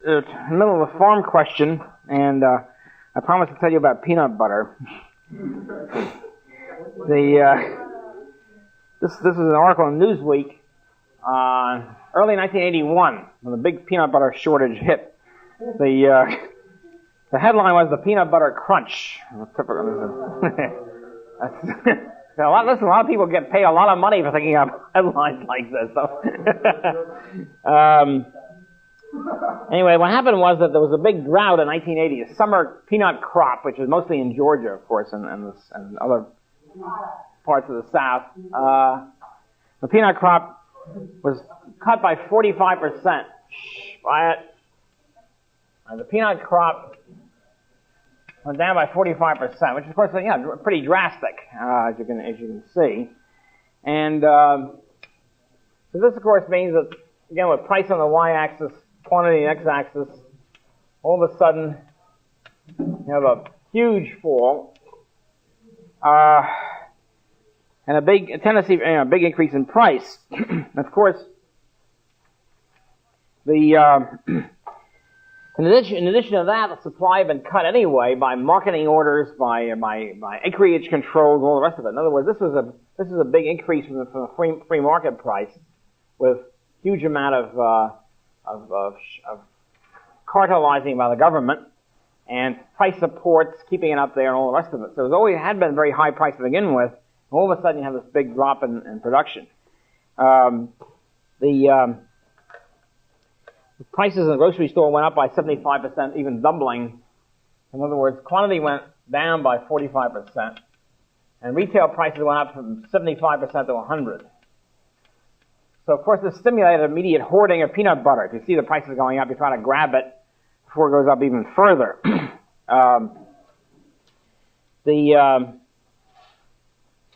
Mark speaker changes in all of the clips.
Speaker 1: In the middle of the farm question, and I promised to tell you about peanut butter. This is an article in Newsweek, early 1981, when the big peanut butter shortage hit. The headline was "The Peanut Butter Crunch." A lot of people get paid a lot of money for thinking of headlines like this. So. Anyway, what happened was that there was a big drought in 1980, a summer peanut crop, which was mostly in Georgia, of course, and other parts of the South. The peanut crop was cut by 45%. The peanut crop went down by 45%, which, of course, pretty drastic, as you can see. And so this, of course, means that, again, with price on the y-axis, quantity on the x-axis, all of a sudden you have a huge fall, and a big increase in price. Of course, in addition to that, the supply had been cut anyway by marketing orders, by acreage controls, all the rest of it. In other words, this is a big increase from the free market price, with huge amount of cartelizing by the government and price supports keeping it up there and all the rest of it. So it had been very high price to begin with. And all of a sudden you have this big drop in production. The prices in the grocery store went up by 75%, even doubling. In other words, quantity went down by 45%, and retail prices went up from 75% to 100%. So, of course, this stimulated immediate hoarding of peanut butter. If you see the prices going up, you try to grab it before it goes up even further. The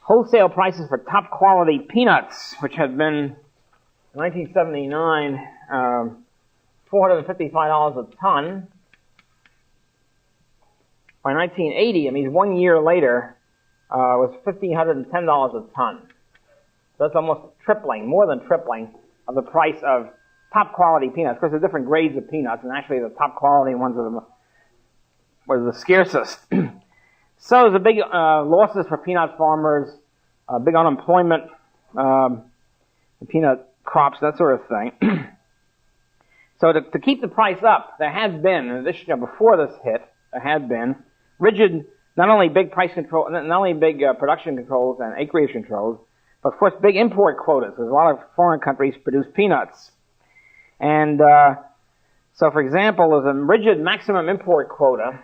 Speaker 1: wholesale prices for top quality peanuts, which had been, in 1979, $455 a ton. By 1980, that means 1 year later, was $1,510 a ton. So that's almost tripling, more than tripling, of the price of top quality peanuts. Of course, there's different grades of peanuts, and actually the top quality ones were the scarcest. So there's a big losses for peanut farmers, big unemployment, peanut crops, that sort of thing. So to keep the price up, there had been, in addition, before this hit, there had been rigid, not only big price control, not only big production controls and acreage controls, but of course big import quotas, because a lot of foreign countries produce peanuts. And so, for example, there's a rigid maximum import quota,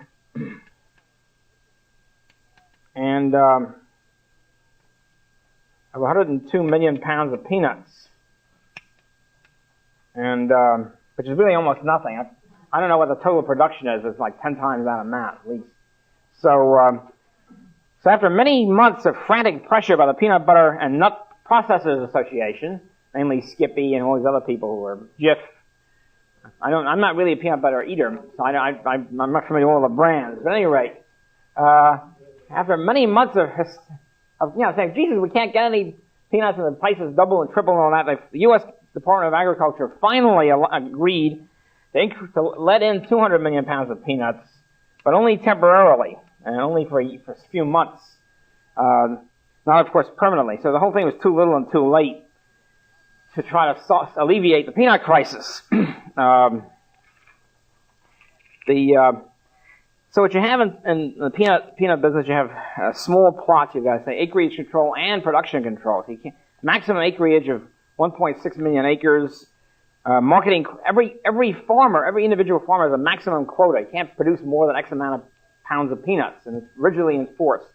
Speaker 1: and of 102 million pounds of peanuts, and which is really almost nothing. I don't know what the total production is. It's like 10 times that amount, at least. So after many months of frantic pressure by the Peanut Butter and Nut Processors Association, namely Skippy and all these other people who are Jif, I'm not really a peanut butter eater, so I'm not familiar with all the brands. But at any rate, after many months of saying, Jesus, we can't get any peanuts and the prices double and triple and all that, the U.S. Department of Agriculture finally agreed to let in 200 million pounds of peanuts, but only temporarily, and only for a few months, not, of course, permanently. So the whole thing was too little and too late to try to alleviate the peanut crisis. So what you have in the peanut business, you have small plots. You've got to say acreage control and production control. So maximum acreage of 1.6 million acres. Marketing, every individual farmer has a maximum quota. You can't produce more than X amount of pounds of peanuts, and it's rigidly enforced.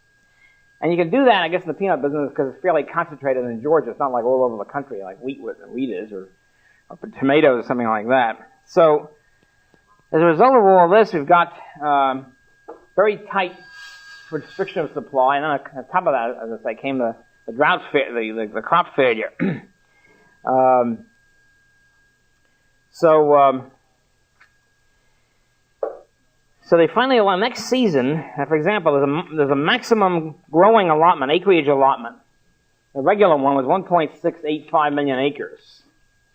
Speaker 1: And you can do that, I guess, in the peanut business because it's fairly concentrated in Georgia. It's not like all over the country like wheat is, or tomatoes or something like that. So, as a result of all this, we've got very tight restriction of supply, and then on top of that, as I say, came the drought, the crop failure. So they finally allow next season, for example, there's a maximum growing allotment, acreage allotment. The regular one was 1.685 million acres.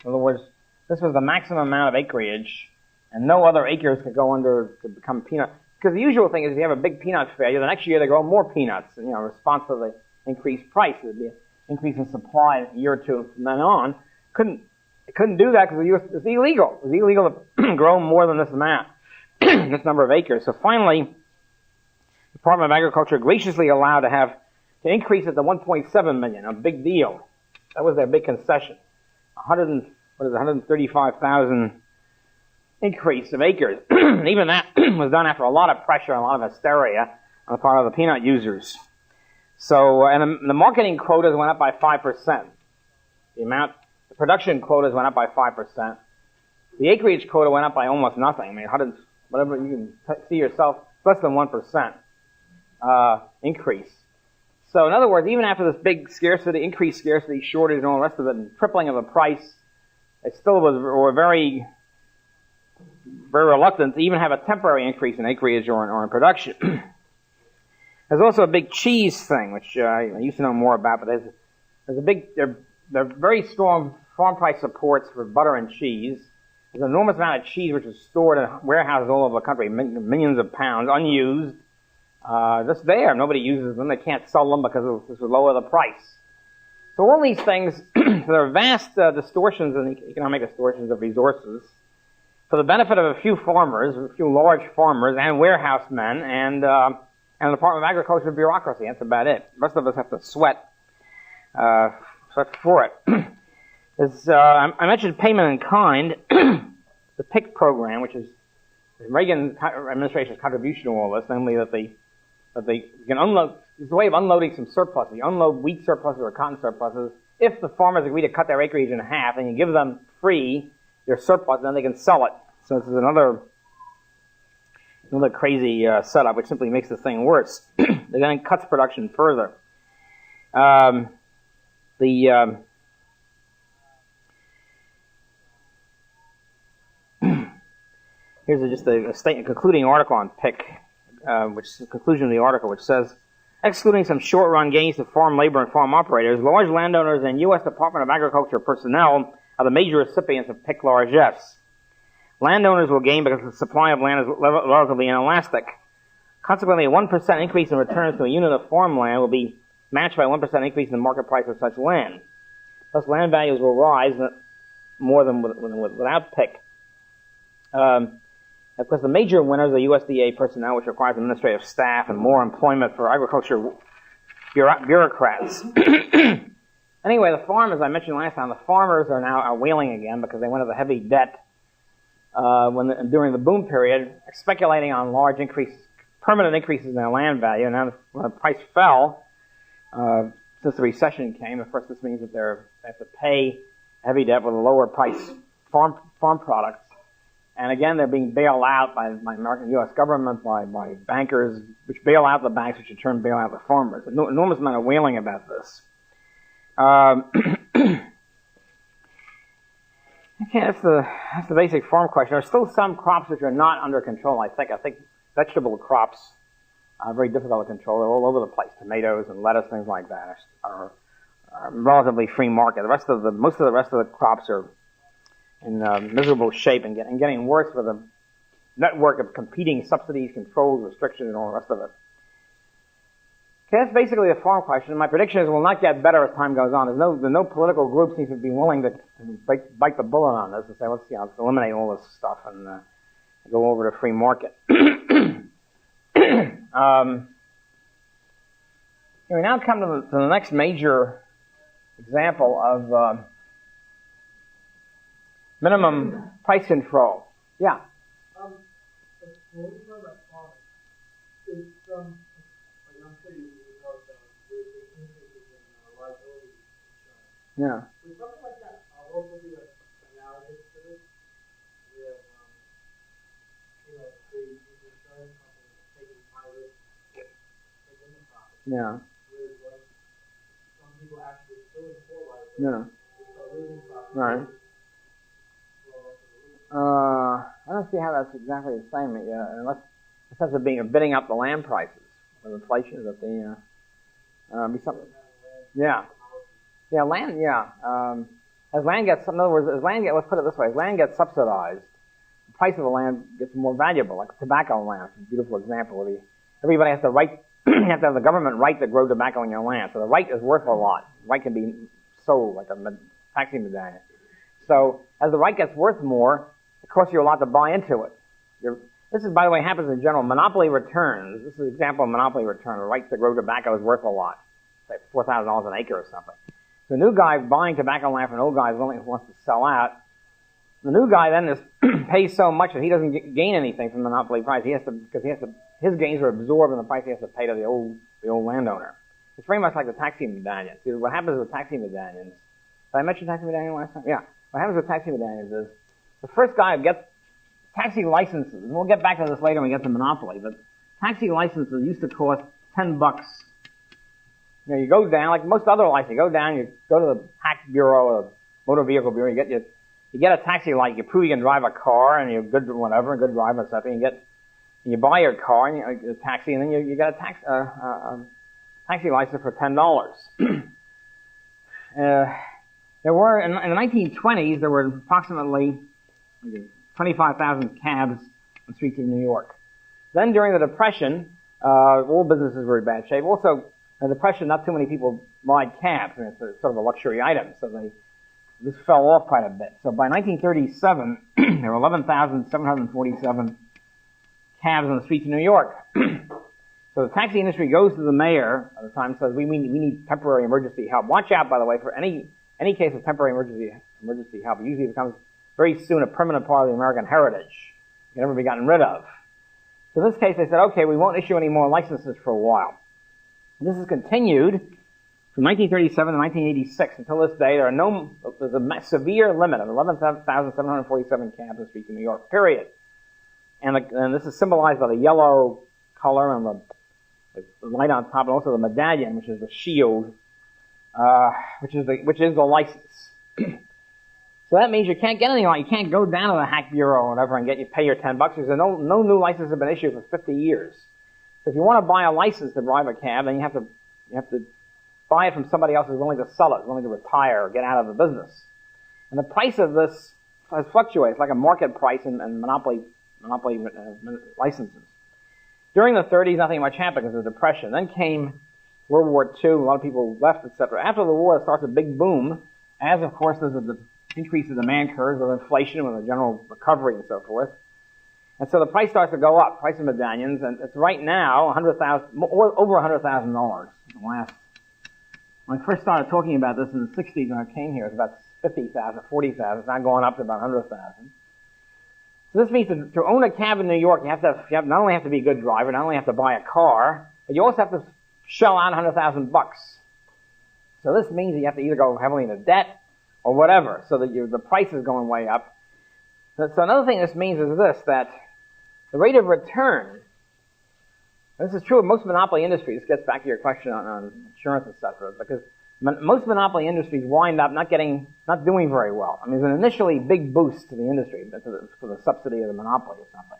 Speaker 1: In other words, this was the maximum amount of acreage and no other acres could go under to become peanut. Because the usual thing is if you have a big peanut failure, the next year they grow more peanuts. And, in response to the increased price, there'd be an increase in supply a year or two from then on. It couldn't do that because it was illegal. It was illegal to grow more than this amount, this number of acres. So finally, the Department of Agriculture graciously allowed to increase it to 1.7 million, a big deal. That was their big concession. 135,000 increase of acres. And even that was done after a lot of pressure and a lot of hysteria on the part of the peanut users. So, and the marketing quotas went up by 5%. The production quotas went up by 5%. The acreage quota went up by almost nothing. I mean, whatever you can see yourself, less than 1% increase. So in other words, even after this big scarcity, increased scarcity, shortage, and all the rest of it, and tripling of the price, they still were very, very reluctant to even have a temporary increase in acreage or in production. There's also a big cheese thing, which I used to know more about, but there's a big, there are very strong farm price supports for butter and cheese. There's an enormous amount of cheese which is stored in warehouses all over the country, millions of pounds, unused. Just there. Nobody uses them. They can't sell them because this would lower the price. So all these things, there are vast distortions and economic distortions of resources for the benefit of a few farmers, a few large farmers, and warehouse men, and the Department of Agriculture bureaucracy. That's about it. The rest of us have to sweat for it. I mentioned payment in kind. The PIC program, which is the Reagan administration's contribution to all this, namely that they can unload. It's a way of unloading some surpluses. You unload wheat surpluses or cotton surpluses. If the farmers agree to cut their acreage in half, and you give them free their surplus, then they can sell it. So this is another crazy setup, which simply makes the thing worse. It then cuts production further. Here's just a concluding article on PIC, which is the conclusion of the article, which says, excluding some short-run gains to farm labor and farm operators, large landowners and U.S. Department of Agriculture personnel are the major recipients of PIC largesse. Landowners will gain because the supply of land is relatively inelastic. Consequently, a 1% increase in returns to a unit of farmland will be matched by a 1% increase in the market price of such land. Thus, land values will rise more than without PIC. Of course, the major winners are USDA personnel, which requires administrative staff and more employment for agriculture bureaucrats. Anyway, the farmers, I mentioned last time, the farmers are wailing again because they went into heavy debt during the boom period, speculating on large permanent increases in their land value. And now when the price fell, since the recession came, of course, this means that they have to pay heavy debt with a lower price farm products. And again, they're being bailed out by the American U.S. government, by bankers, which bail out the banks, which in turn bail out the farmers. An enormous amount of wailing about this. Okay, that's the basic farm question. There are still some crops which are not under control, I think. I think vegetable crops are very difficult to control. They're all over the place. Tomatoes and lettuce, things like that, are relatively free market. Most of the rest of the crops are in miserable shape and getting worse with a network of competing subsidies, controls, restrictions, and all the rest of it. Okay, that's basically the farm question. My prediction is it will not get better as time goes on. There's no political group seems to be willing to bite the bullet on this and say, let's eliminate all this stuff and go over to free market. We now come to the next major example of minimum price control. Yeah.
Speaker 2: When we talk about farming, it's I'm sure you know the increases in liability insurance.
Speaker 1: Yeah.
Speaker 2: Would something like that also be like analogous to this? We have, the insurance companies taking high risk taking the profit.
Speaker 1: Yeah.
Speaker 2: Whereas some people actually still for liability.
Speaker 1: Yeah.
Speaker 2: Start losing profit.
Speaker 1: Right. I don't see how that's exactly the same, unless in the sense of bidding up the land prices with inflation, that be something. Yeah. Yeah, land. Yeah. As land gets, in other words, let's put it this way: as land gets subsidized, price of the land gets more valuable, like tobacco land. It's a beautiful example. Everybody has to write, you have to have the government right to grow tobacco on your land. So the right is worth a lot. The right can be sold like a taxi medallion. So as the right gets worth more, it costs you a lot to buy into it. This is, by the way, happens in general. Monopoly returns. This is an example of monopoly return. The right to grow tobacco is worth a lot, say $4,000 an acre or something. The new guy buying tobacco land from an old guy who wants to sell out. The new guy then pays so much that he doesn't gain anything from the monopoly price. His gains are absorbed in the price he has to pay to the old landowner. It's very much like the taxi medallion. See, what happens with taxi medallions? Did I mention taxi medallion last time? Yeah. What happens with taxi medallions is the first guy who gets taxi licenses, and we'll get back to this later when we get to monopoly, but taxi licenses used to cost $10. You know, you go down, like most other licenses, you go down, you go to the hack bureau or the motor vehicle bureau, you get a taxi license, you prove you can drive a car, and you're good, whatever, a good driver or something, you buy your car, and a taxi, and then you get a taxi license for $10. There were, in the 1920s, there were approximately 25,000 cabs on the streets of New York. Then during the Depression, all businesses were in bad shape. Also, in the Depression, not too many people ride cabs, and it's sort of a luxury item, so this fell off quite a bit. So by 1937, there were 11,747 cabs on the streets of New York. So the taxi industry goes to the mayor at the time and says, we need temporary emergency help. Watch out, by the way, for any case of temporary emergency help. It usually becomes very soon a permanent part of the American heritage. It can never be gotten rid of. So in this case, they said, okay, we won't issue any more licenses for a while. And this has continued from 1937 to 1986 until this day. There's a severe limit of 11,747 cabs on the streets of New York, period. And this is symbolized by the yellow color and the light on top, and also the medallion, which is the shield, which is the license. So that means you can't get anything. You can't go down to the hack bureau or whatever and pay your $10. Because no new license has been issued for 50 years. So if you want to buy a license to drive a cab, then you have to buy it from somebody else who's willing to sell it, willing to retire or get out of the business. And the price of this has fluctuated, like a market price in monopoly licenses. During the 30s, nothing much happened because of the Depression. Then came World War II. A lot of people left, etc. After the war, it starts a big boom, as of course there's an increase in demand curves with inflation, with a general recovery and so forth. And so the price starts to go up, price of medallions, and it's right now over $100,000. When I first started talking about this in the 60s when I came here, it was about 50,000, 40,000. It's now going up to about 100,000. So this means to own a cab in New York, you not only have to be a good driver, not only have to buy a car, but you also have to shell out $100,000. So this means that you have to either go heavily into debt or whatever, so that the price is going way up. So another thing this means is this, that the rate of return, this is true of most monopoly industries. This gets back to your question on insurance, etc., because most monopoly industries wind up not doing very well. I mean, there's an initially big boost to the industry for the subsidy of the monopoly or something.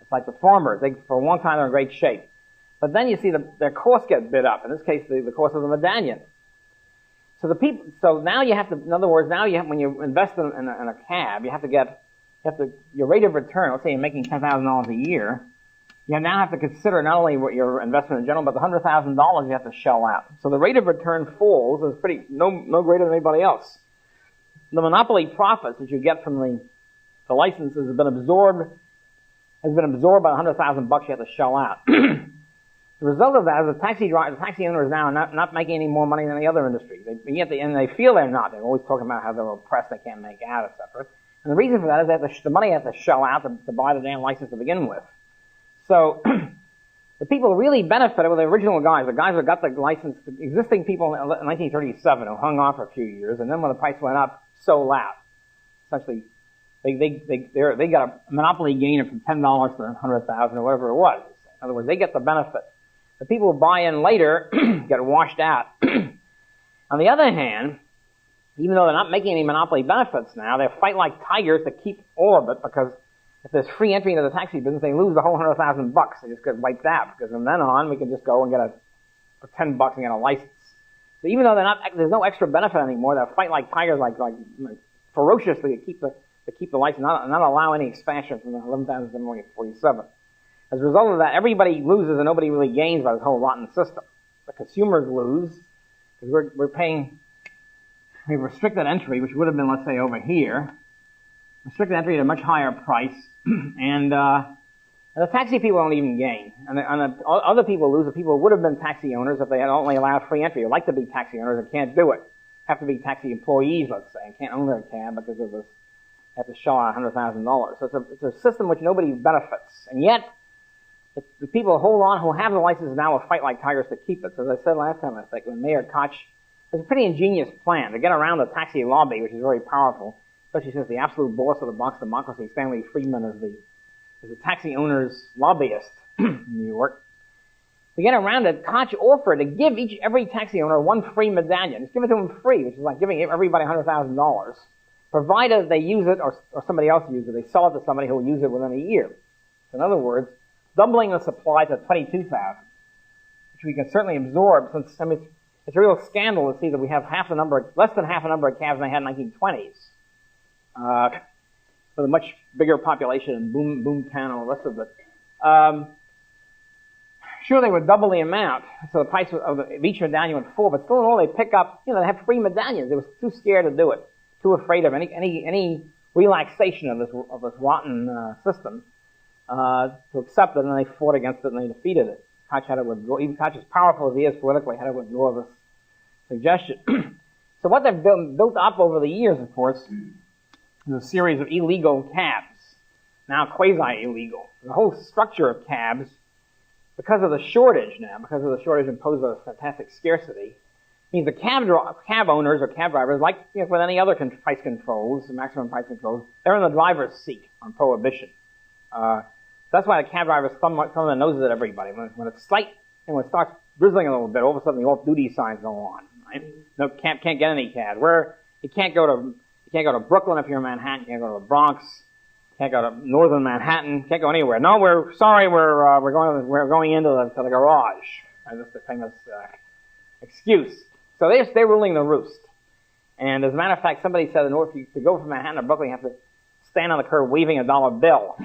Speaker 1: It's like the farmers; for a long time they're in great shape, but then you see their costs get bid up. In this case, the cost of the medallion. So now you have to. In other words, when you invest in a cab, your rate of return. Let's say you're making $10,000 a year. You now have to consider not only what your investment in general, but the $100,000 you have to shell out. So the rate of return falls is no greater than anybody else. The monopoly profits that you get from the licenses has been absorbed by the $100,000 you have to shell out. The result of that is the taxi owners now are not making any more money than the other industries. And they feel they're not. They're always talking about how they're oppressed, they can't make out, etc. And the reason for that is the money they have to shell out to buy the damn license to begin with. So, the people who really benefited were the original guys, the guys who got the license, the existing people in 1937 who hung on for a few years, and then when the price went up, sold out. Essentially, they got a monopoly gain of from $10 to $100,000 or whatever it was. In other words, they get the benefit. The people who buy in later get washed out. On the other hand, even though they're not making any monopoly benefits now, they fight like tigers to keep all of it, because if there's free entry into the taxi business, they lose the whole $100,000. They just get wiped out, because from then on, we can just go and for $10 and get a license. So even though there's no extra benefit anymore, they'll fight like tigers, like ferociously to keep the to keep the license, not allow any expansion from the 11,747. As a result of that, everybody loses and nobody really gains by this whole rotten system. The consumers lose because we've restricted entry, which would have been, let's say, over here, restricted entry at a much higher price, and the taxi people don't even gain. And the other people lose, the people who would have been taxi owners if they had only allowed free entry, or like to be taxi owners and can't do it. Have to be taxi employees, let's say, and can't own their cab because of this, have to shell out $100,000. So it's a system which nobody benefits. And yet, the people who have the license now will fight like tigers to keep it. So as I said last time, I think, when Mayor Koch, it's a pretty ingenious plan to get around the taxi lobby, which is very powerful, especially since the absolute boss of the Bronx democracy, Stanley Friedman, is the taxi owners' lobbyist in New York. To get around it, Koch offered to give every taxi owner one free medallion. Just give it to them free, which is like giving everybody $100,000, provided they use it or somebody else uses it. They sell it to somebody who will use it within a year. So in other words, doubling the supply to 22,000, which we can certainly absorb since, it's a real scandal to see that we have less than half the number of cabs than they had in the 1920s. With a much bigger population and boomtown and all the rest of it. Sure, they would double the amount, so the price of each medallion would fall, but still in all they pick up, they have free medallions. They were too scared to do it, too afraid of any relaxation of this rotten system to accept it, and they fought against it and they defeated it. Koch had to withdraw, even Koch, as powerful as he is politically, had to withdraw this suggestion. So what they've built up over the years, of course, is a series of illegal cabs, now quasi-illegal. The whole structure of cabs, because of the shortage imposed by the fantastic scarcity, means the cab owners or cab drivers, like with any other price controls, maximum price controls, they're in the driver's seat on prohibition. That's why the cab drivers thumb their noses at everybody. When it's slight, and when it starts drizzling a little bit, all of a sudden the off-duty signs go on. Right? No, can't get any cabs. You can't go to Brooklyn if you're in Manhattan. You can't go to the Bronx. Can't go to northern Manhattan. Can't go anywhere. No, we're going into the garage. That's the famous excuse. So they're ruling the roost. And as a matter of fact, somebody said to go from Manhattan to Brooklyn, you have to stand on the curb waving a dollar bill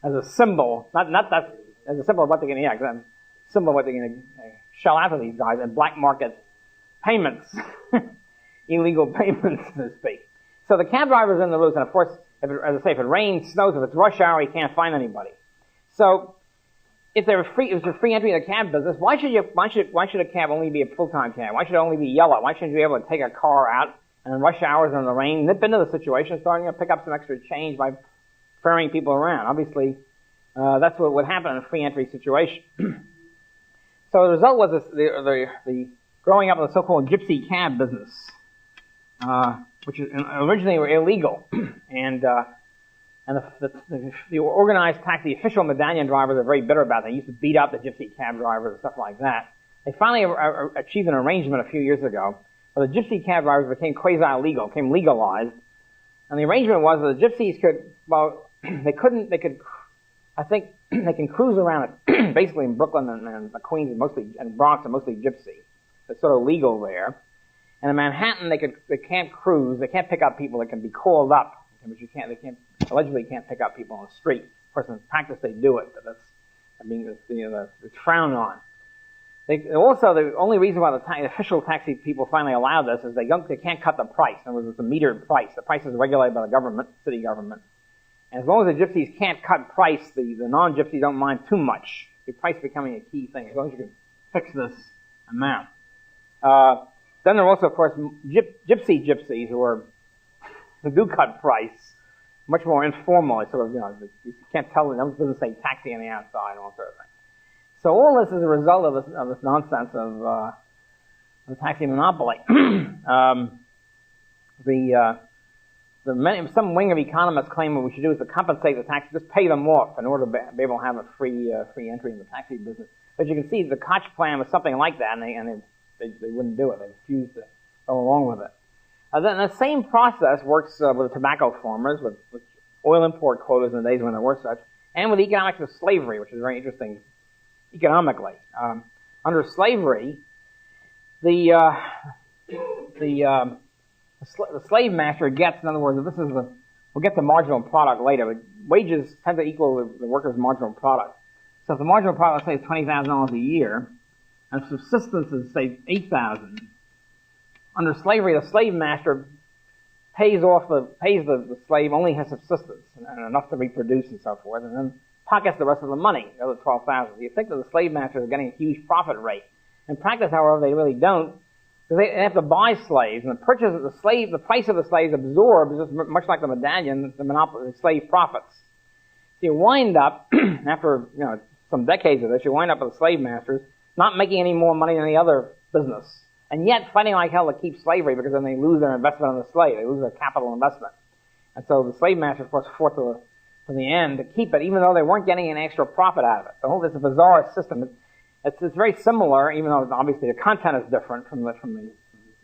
Speaker 1: as a symbol. Not that as a symbol of what they're going to symbol of what they're going to shell out to these guys in black market payments, illegal payments, so to speak. So the cab driver's in the roost, and of course, as I say, if it rains, snows, if it's rush hour, you can't find anybody. So, if there's free entry in the cab business, why should a cab only be a full-time cab? Why should it only be yellow? Why shouldn't you be able to take a car out and in rush hours in the rain, nip into the situation, starting to pick up some extra change by ferrying people around? Obviously, that's what would happen in a free entry situation. So the result was the growing up of the so-called gypsy cab business. Which originally were illegal, and the organized taxi, the official medallion drivers are very bitter about it. They used to beat up the gypsy cab drivers and stuff like that. They finally achieved an arrangement a few years ago where the gypsy cab drivers became quasi-legal, became legalized, and the arrangement was that the gypsies they can cruise around it, basically in Brooklyn and Queens and Bronx are mostly gypsy. It's sort of legal there. And in Manhattan, they can't cruise, they can't pick up people that can be called up, but they allegedly can't pick up people on the street. Of course, in practice they do it, but it's frowned on. Also, the only reason why the official taxi people finally allow this is they can't cut the price. In other words, it's a metered price. The price is regulated by the government, city government. And as long as the gypsies can't cut price, the non-gypsies don't mind too much. The price becoming a key thing, as long as you can fix this amount. Then there are also, of course, gypsies who do cut price, much more informal. It's sort of, you can't tell them, it doesn't say taxi on the outside and all sort of thing. So all this is a result of this nonsense of the taxi monopoly. Some wing of economists claim what we should do is to compensate the taxi, just pay them off in order to be able to have a free entry in the taxi business. But you can see the Koch plan was something like that, and they wouldn't do it. They refused to go along with it. Then the same process works with the tobacco farmers, with oil import quotas in the days when there were such, and with the economics of slavery, which is very interesting economically. Under slavery, the the slave master gets, in other words, we'll get the marginal product later, but wages tend to equal the worker's marginal product. So if the marginal product, let's say, is $20,000 a year, and subsistence is, say, $8,000, under slavery, the slave master pays the slave only his subsistence and enough to reproduce and so forth, and then pockets the rest of the money, the other $12,000. You think that the slave master is getting a huge profit rate. In practice, however, they really don't, because they have to buy slaves, and the price of the slaves absorbs, just much like the medallion, the slave profits. So you wind up, after some decades of this, you wind up with the slave masters not making any more money than any other business, and yet fighting like hell to keep slavery, because then they lose their investment on the slave. They lose their capital investment. And so the slave masters, of course, fought to the end to keep it, even though they weren't getting any extra profit out of it. It's a bizarre system. It's very similar, even though obviously the content is different from the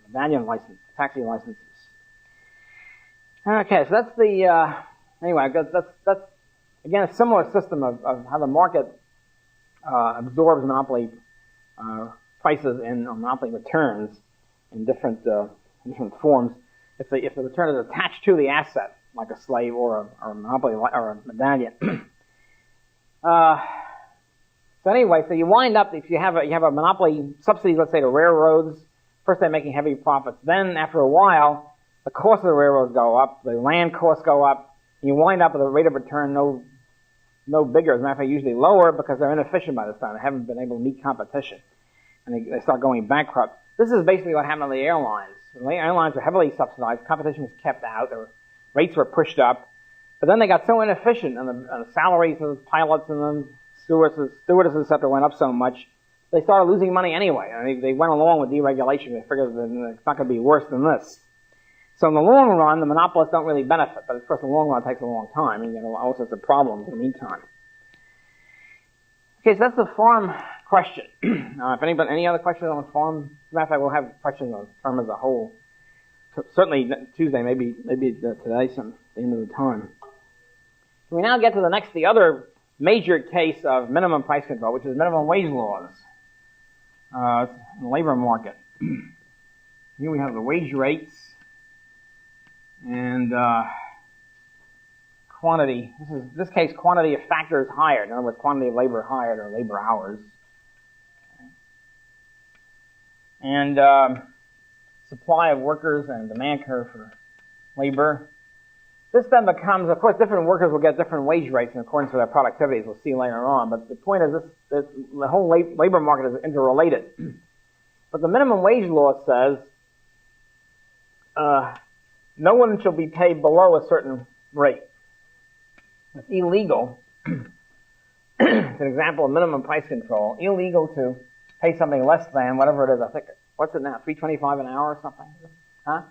Speaker 1: medallion license, taxi licenses. Okay, so that's the anyway. That's again a similar system of how the market absorbs monopoly prices and monopoly returns in different forms. If the return is attached to the asset, like a slave or a monopoly or a medallion. So anyway, so you wind up, if you have a monopoly subsidy, let's say to railroads. First they're making heavy profits. Then after a while, the cost of the railroads go up, the land costs go up, and you wind up with a rate of return no bigger. As a matter of fact, usually lower, because they're inefficient by this time. They haven't been able to meet competition, and they start going bankrupt. This is basically what happened to the airlines. The airlines were heavily subsidized. Competition was kept out. Rates were pushed up. But then they got so inefficient, and the salaries of the pilots and the stewardesses, etc., went up so much, they started losing money anyway. I mean, they went along with deregulation. They figured that it's not going to be worse than this. So in the long run, the monopolists don't really benefit. But of course, in the long run, it takes a long time, and you get all sorts of problems in the meantime. Okay, so that's the farm question. If any other questions on farm? As a matter of fact, we'll have questions on farm as a whole. Certainly Tuesday, maybe today, at the end of the time. So we now get to the other major case of minimum price control, which is minimum wage laws in the labor market. Here we have the wage rates and quantity. In this case, quantity of factors hired. In other words, quantity of labor hired or labor hours. And supply of workers and demand curve for labor. This then becomes, of course, different workers will get different wage rates in accordance with their productivities. We'll see later on. But the point is the whole labor market is interrelated. But the minimum wage law says no one shall be paid below a certain rate. It's illegal. It's an example of minimum price control. Illegal to pay something less than whatever it is. I think, what's it now? $3.25 an hour or something? Huh?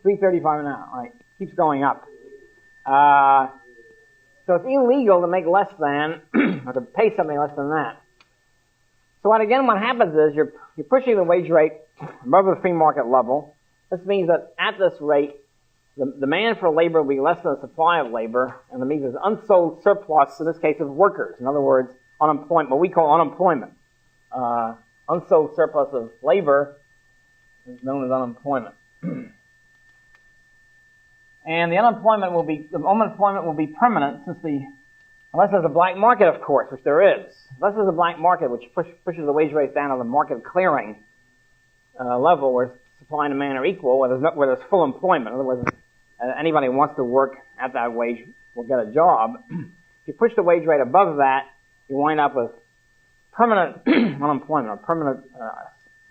Speaker 1: $3.35 an hour. Right. Keeps going up. So it's illegal to make less than, or to pay something less than that. So what happens is you're pushing the wage rate above the free market level. This means that at this rate, the demand for labor will be less than the supply of labor, and it means there's unsold surplus, in this case, of workers. In other words, unemployment, what we call unemployment. Unsold surplus of labor is known as unemployment. And the unemployment will be permanent unless there's a black market, of course, which there is. Unless there's a black market which pushes the wage rates down to the market clearing level where supply and demand are equal, where there's full employment. In other words, anybody who wants to work at that wage will get a job. If you push the wage rate above that, you wind up with permanent unemployment or permanent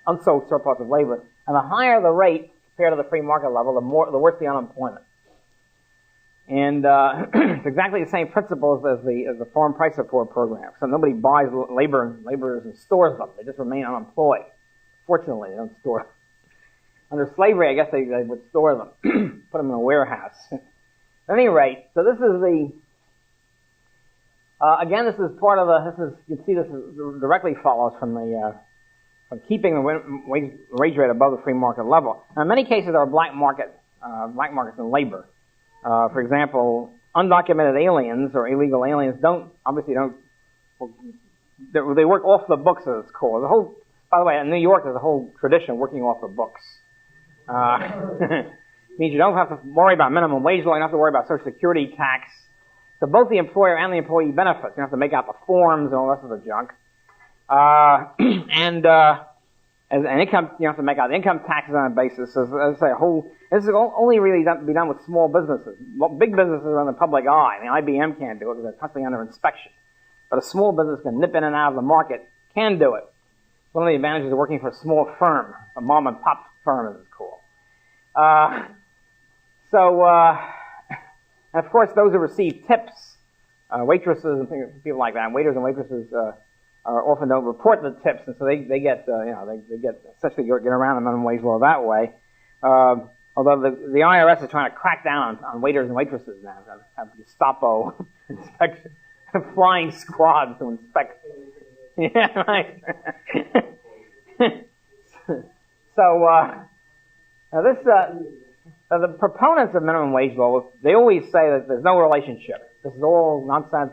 Speaker 1: unsold surplus of labor. And the higher the rate compared to the free market level, the worse the unemployment. And it's exactly the same principles as the foreign price support program. So nobody buys laborers and stores them. They just remain unemployed. Fortunately, they don't store them. Under slavery, I guess they would store them, put them in a warehouse. At any rate, so this is again, this is part of you can see this directly follows from keeping the wage rate above the free market level. Now, in many cases, there are black markets in labor. For example, undocumented aliens or illegal aliens they work off the books, as it's called. By the way, in New York, there's a whole tradition of working off the books. It means you don't have to worry about minimum wage law, you don't have to worry about Social Security tax. So both the employer and the employee benefits. You don't have to make out the forms and all the rest of the junk. And income, you have to make out the income taxes on a basis. So, as I say, this is only really be done with small businesses. Big businesses are in the public eye. I mean, IBM can't do it because they're constantly under inspection. But a small business can nip in and out of the market, can do it. One of the advantages of working for a small firm, a mom and pop firm as it's called. And of course, those who receive tips, waitresses and people like that, waiters and waitresses often don't report the tips, and so they get they get essentially get around the minimum wage law that way. Although the IRS is trying to crack down on waiters and waitresses now, have Gestapo inspection, flying squads to inspect. Yeah, right. So the proponents of minimum wage law, they always say that there's no relationship. This is all nonsense.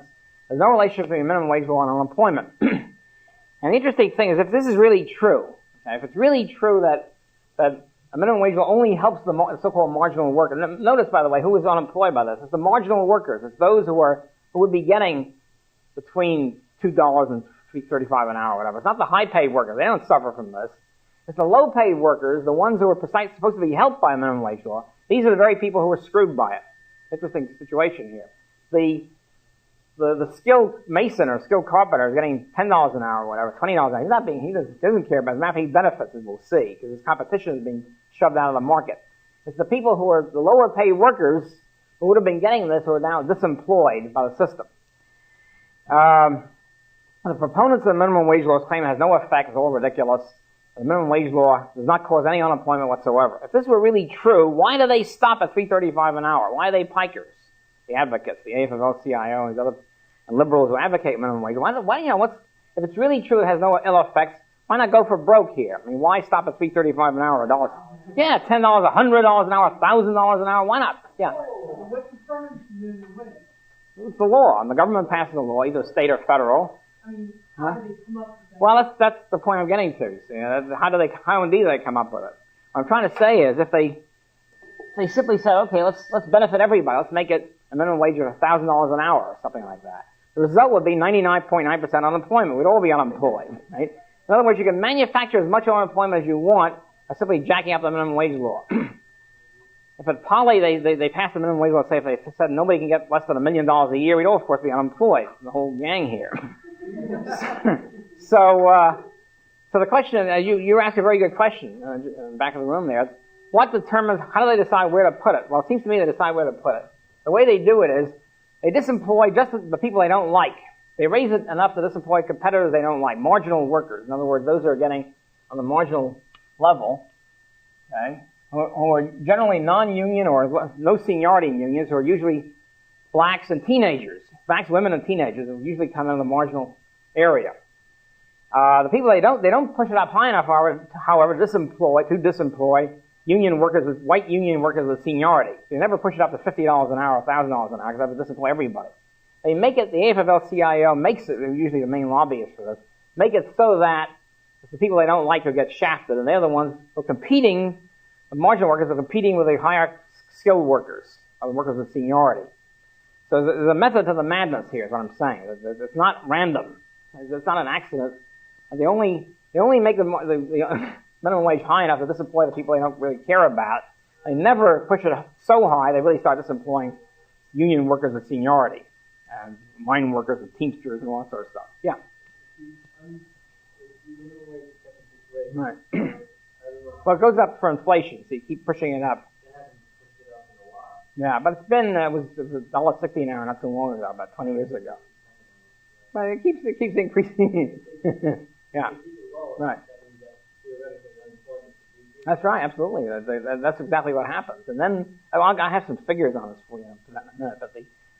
Speaker 1: There's no relationship between minimum wage law and unemployment. And the interesting thing is, if this is really true, okay, if it's really true that a minimum wage law only helps the so-called marginal worker. Notice, by the way, who is unemployed by this? It's the marginal workers. It's those who would be getting between $2 and $3.35 an hour, or whatever. It's not the high-paid workers. They don't suffer from this. It's the low-paid workers, the ones who are supposed to be helped by a minimum wage law. These are the very people who are screwed by it. Interesting situation here. The skilled mason or skilled carpenter is getting $10 an hour or whatever, $20 an hour. He doesn't care about it. As a matter of fact, he benefits, as we'll see, because his competition is being shoved out of the market. It's the people who are the lower paid workers who would have been getting this who are now disemployed by the system. The proponents of the minimum wage law's claim it has no effect. It's all ridiculous. The minimum wage law does not cause any unemployment whatsoever. If this were really true, why do they stop at $3.35 an hour? Why are they pikers? The advocates, the AFL-CIO, and these other and liberals who advocate minimum wage. If it's really true, it has no ill effects. Why not go for broke here? I mean, why stop at $3.35 an hour, $1? Yeah, $10, $100 an hour, $1,000 an hour. Why not? Yeah.
Speaker 2: What determines minimum wage?
Speaker 1: It's the law, and the government passes a law, either state or federal.
Speaker 2: I mean, how do they come up with that?
Speaker 1: Well, that's the point I'm getting to. See, how indeed do they come up with it? What I'm trying to say is, if they simply said, okay, let's benefit everybody, let's make it a minimum wage of $1,000 an hour or something like that. The result would be 99.9% unemployment. We'd all be unemployed, right? In other words, you can manufacture as much unemployment as you want by simply jacking up the minimum wage law. If at Poly they passed the minimum wage law, say if they said nobody can get less than $1 million a year, we'd all, of course, be unemployed, the whole gang here. So the question, you asked a very good question in the back of the room there. What determines, how do they decide where to put it? Well, it seems to me they decide where to put it. The way they do it is, they disemploy just the people they don't like. They raise it enough to disemploy competitors they don't like, marginal workers. In other words, those who are getting on the marginal level, okay, who are generally non-union or no seniority in unions, who are usually blacks and teenagers. Blacks, women, and teenagers who usually come in the marginal area. The people they don't push it up high enough, however, to disemploy union workers, white union workers with seniority. So you never push it up to $50 an hour, $1,000 an hour, because that would disemploy everybody. They make it, the AFL-CIO makes it, usually the main lobbyist for this, make it so that it's the people they don't like who get shafted, and they're the ones who are competing, the marginal workers are competing with the higher skilled workers, or the workers with seniority. So there's a method to the madness here, is what I'm saying. It's not random. It's not an accident. They only make the minimum wage high enough to disemploy the people they don't really care about. They never push it so high they really start disemploying union workers with seniority, and mine workers and teamsters and all that sort of stuff. Yeah. Right. Well, it goes up for inflation, so you keep pushing it up. Yeah, but it's been it was $1.60 an hour not too long ago, about 20 years ago. But it keeps increasing. Yeah. Right. That's right, absolutely. That's exactly what happens. And then, I have some figures on this for you in a minute, but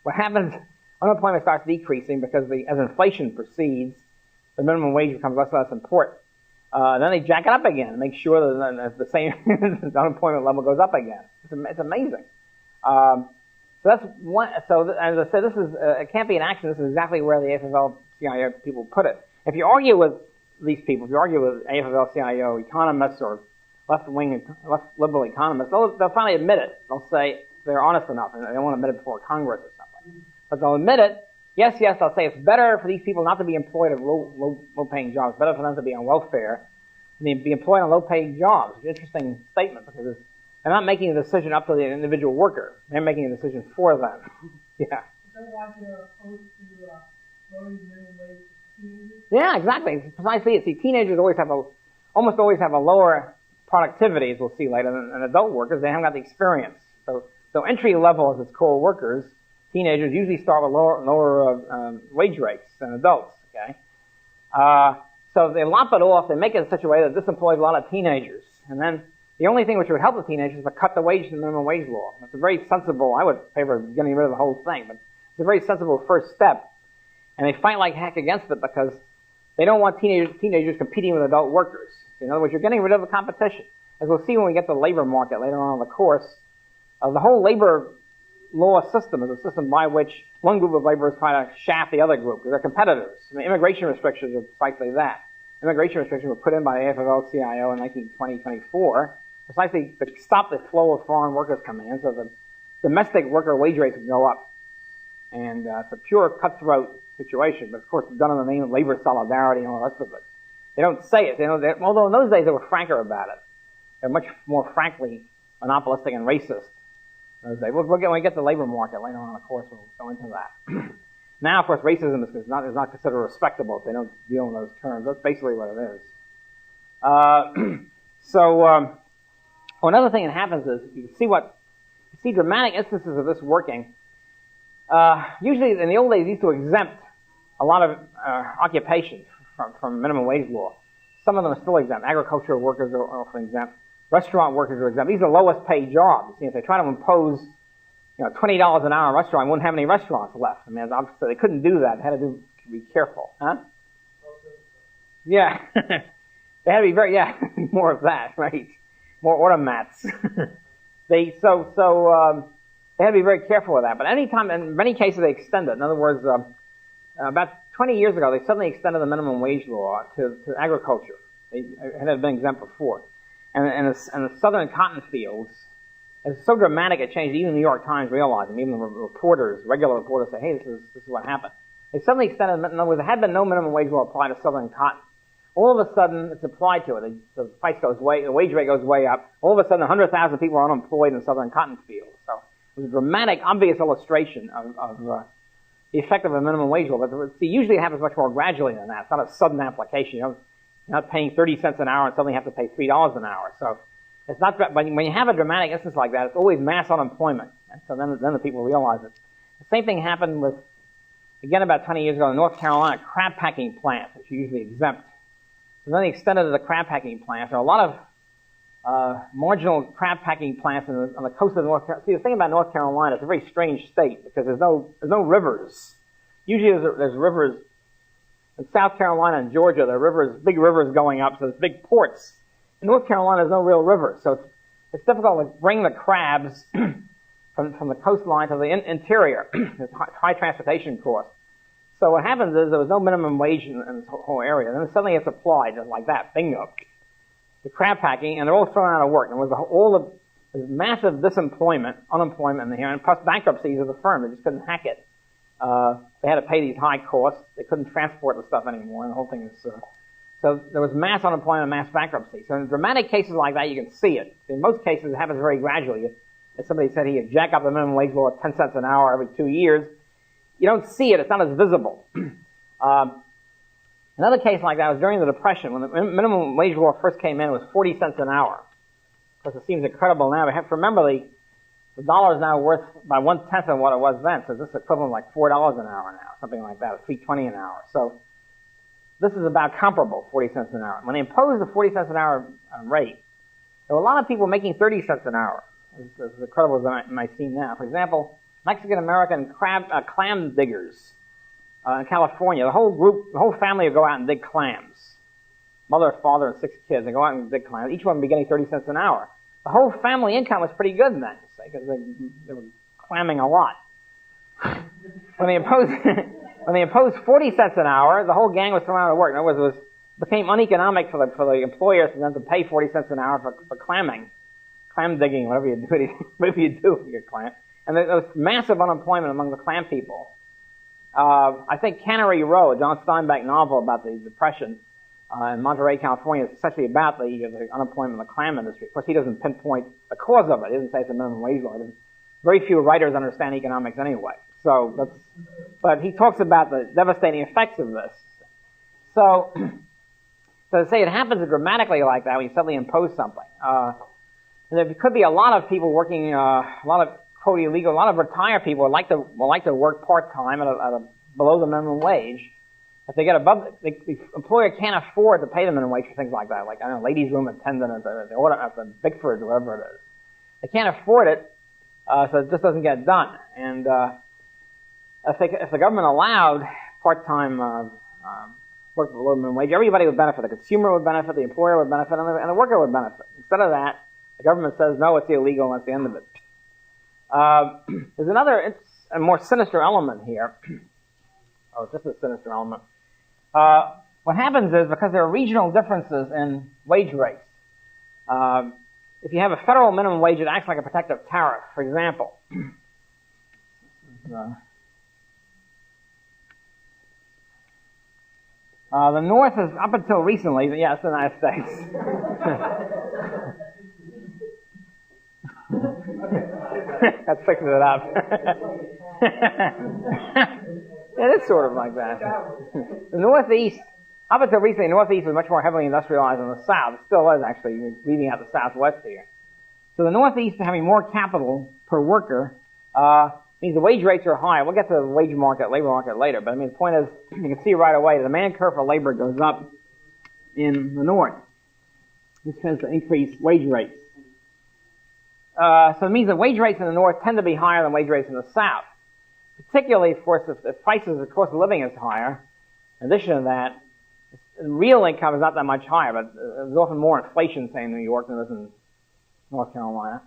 Speaker 1: what happens, unemployment starts decreasing because as inflation proceeds, the minimum wage becomes less and less important. Then they jack it up again and make sure that the same the unemployment level goes up again. It's amazing. So that's one. So as I said, this is it can't be an accident. This is exactly where the AFL-CIO people put it. If you argue with these people, if you argue with AFL-CIO economists or left-wing, left liberal economists, they'll finally admit it. They'll say they're honest enough, and they won't admit it before Congress or something. But they'll admit it. Yes, they'll say it's better for these people not to be employed at low-paying jobs. Better for them to be on welfare than be employed on low-paying jobs. It's an interesting statement because they're not making a decision up to the individual worker. They're making a decision for them. Yeah.
Speaker 2: Is that why they're opposed to lowering the minimum wage for teenagers?
Speaker 1: Yeah, exactly. It's precisely it. See, teenagers almost always have a lower productivity, as we'll see later, than adult workers. They haven't got the experience. So entry level, as it's called, workers, teenagers usually start with lower wage rates than adults. Okay. So they lop it off. They make it in such a way that this employs a lot of teenagers, and then the only thing which would help the teenagers is to cut the wage in the minimum wage law. It's a very sensible, I would favor getting rid of the whole thing, but it's a very sensible first step. And they fight like heck against it because they don't want teenagers competing with adult workers. In other words, you're getting rid of the competition. As we'll see when we get to the labor market later on in the course, the whole labor law system is a system by which one group of laborers try to shaft the other group because they're competitors. I mean, immigration restrictions are precisely that. Immigration restrictions were put in by the AFL-CIO in 1920-24 precisely to stop the flow of foreign workers coming in so the domestic worker wage rates would go up. And it's a pure cutthroat situation, but of course it's done in the name of labor solidarity and all the rest of it. They don't say it. Although in those days they were franker about it. They're much more frankly monopolistic and racist. When we get to the labor market later on in the course, we'll go into that. Now, of course, racism is not considered respectable if they don't deal in those terms. That's basically what it is. Another thing that happens is you see dramatic instances of this working. Usually, in the old days, used to exempt a lot of occupations from minimum wage law. Some of them are still exempt. Agricultural workers are often exempt. Restaurant workers are exempt. These are lowest paid jobs. If they try to impose, $20 an hour in a restaurant, we wouldn't have any restaurants left. I mean, obviously they couldn't do that. They had to be careful, huh? Yeah, they had to be more of that, right? More automats. They had to be very careful with that. But in many cases, they extended. In other words, about 20 years ago, they suddenly extended the minimum wage law to agriculture. It had been exempt before. And the southern cotton fields, it's so dramatic it changed. Even the New York Times realized, and even the regular reporters say, hey, this is what happened. They suddenly extended, in other words, there had been no minimum wage law applied to southern cotton. All of a sudden, it's applied to it. The wage rate goes way up. All of a sudden, 100,000 people are unemployed in southern cotton fields. So it was a dramatic, obvious illustration of the effect of a minimum wage law. But usually it happens much more gradually than that. It's not a sudden application. You're not paying 30 cents an hour and suddenly have to pay $3 an hour. So it's not. When you have a dramatic instance like that, it's always mass unemployment. And so then the people realize it. The same thing happened with, again, about 20 years ago in North Carolina, crab packing plants, which are usually exempt. So then they extended to the crab packing plants. There are a lot of marginal crab packing plants on the coast of North Carolina. See, the thing about North Carolina, it's a very strange state because there's no rivers. Usually there's rivers in South Carolina and Georgia. There are rivers, big rivers going up, so there's big ports. In North Carolina, there's no real rivers, so it's difficult to bring the crabs from the coastline to the interior. There's high transportation costs. So what happens is there was no minimum wage in this whole area. Then suddenly it's applied just like that. Bingo. The crab packing, and they're all thrown out of work. And there's massive unemployment in here, and plus bankruptcies of the firm. They just couldn't hack it. They had to pay these high costs. They couldn't transport the stuff anymore, and the whole thing is... So there was mass unemployment and mass bankruptcy. So in dramatic cases like that, you can see it. In most cases, it happens very gradually. As somebody said, he'd jack up the minimum wage law at 10 cents an hour every 2 years. You don't see it. It's not as visible. Another case like that was during the Depression, when the minimum wage law first came in. It was 40 cents an hour. Of course, it seems incredible now. We have to remember the dollar is now worth by 1/10 of what it was then. So this is equivalent like $4 an hour now, something like that, or $3.20 an hour. So this is about comparable, 40 cents an hour. When they imposed the 40 cents an hour rate, there were a lot of people making 30 cents an hour. It's as incredible as it might seem now. For example, Mexican-American clam diggers in California. The whole family would go out and dig clams. Mother, father, and 6 kids. They go out and dig clams. Each one would be getting 30 cents an hour. The whole family income was pretty good then, because they were clamming a lot. When they imposed 40 cents an hour, the whole gang was thrown out of work. In other words, became uneconomic for the employers for them to pay 40 cents an hour for clam digging, whatever you do with your clam. And there was massive unemployment among the clam people. I think Cannery Row, a John Steinbeck novel about the Depression in Monterey, California, is essentially about the unemployment in the clam industry. Of course, he doesn't pinpoint the cause of it. He doesn't say it's a minimum wage law. Very few writers understand economics anyway. But he talks about the devastating effects of this. So to say it happens dramatically like that when you suddenly impose something. And there could be a lot of people working, a lot of quote illegal, a lot of retired people would like to work part-time at a below the minimum wage. If they get above, the employer can't afford to pay the minimum wage for things like that, like, I don't know, ladies' room attendant at the Bickford, wherever it is. They can't afford it, so it just doesn't get done. And if the government allowed part-time work below the minimum wage, everybody would benefit. The consumer would benefit, the employer would benefit, and the worker would benefit. Instead of that, the government says, no, it's illegal, and that's the end of it. There's another, a more sinister element here. Oh, just a sinister element. What happens is, because there are regional differences in wage rates, if you have a federal minimum wage, it acts like a protective tariff. For example, the North is, up until recently, yeah, it's the United States. That's fixing it up. It is sort of like that. The Northeast, up until recently, the Northeast was much more heavily industrialized than the South. It still is, actually. You're leaving out the Southwest here. So the Northeast, having more capital per worker, means the wage rates are high. We'll get to the wage market, labor market later, but I mean, the point is, you can see right away, the demand curve for labor goes up in the North. This tends to increase wage rates. So it means that wage rates in the North tend to be higher than wage rates in the South. Particularly, of course, if prices, of course, of living is higher. In addition to that, real income is not that much higher, but there's often more inflation, say, in New York than there is in North Carolina.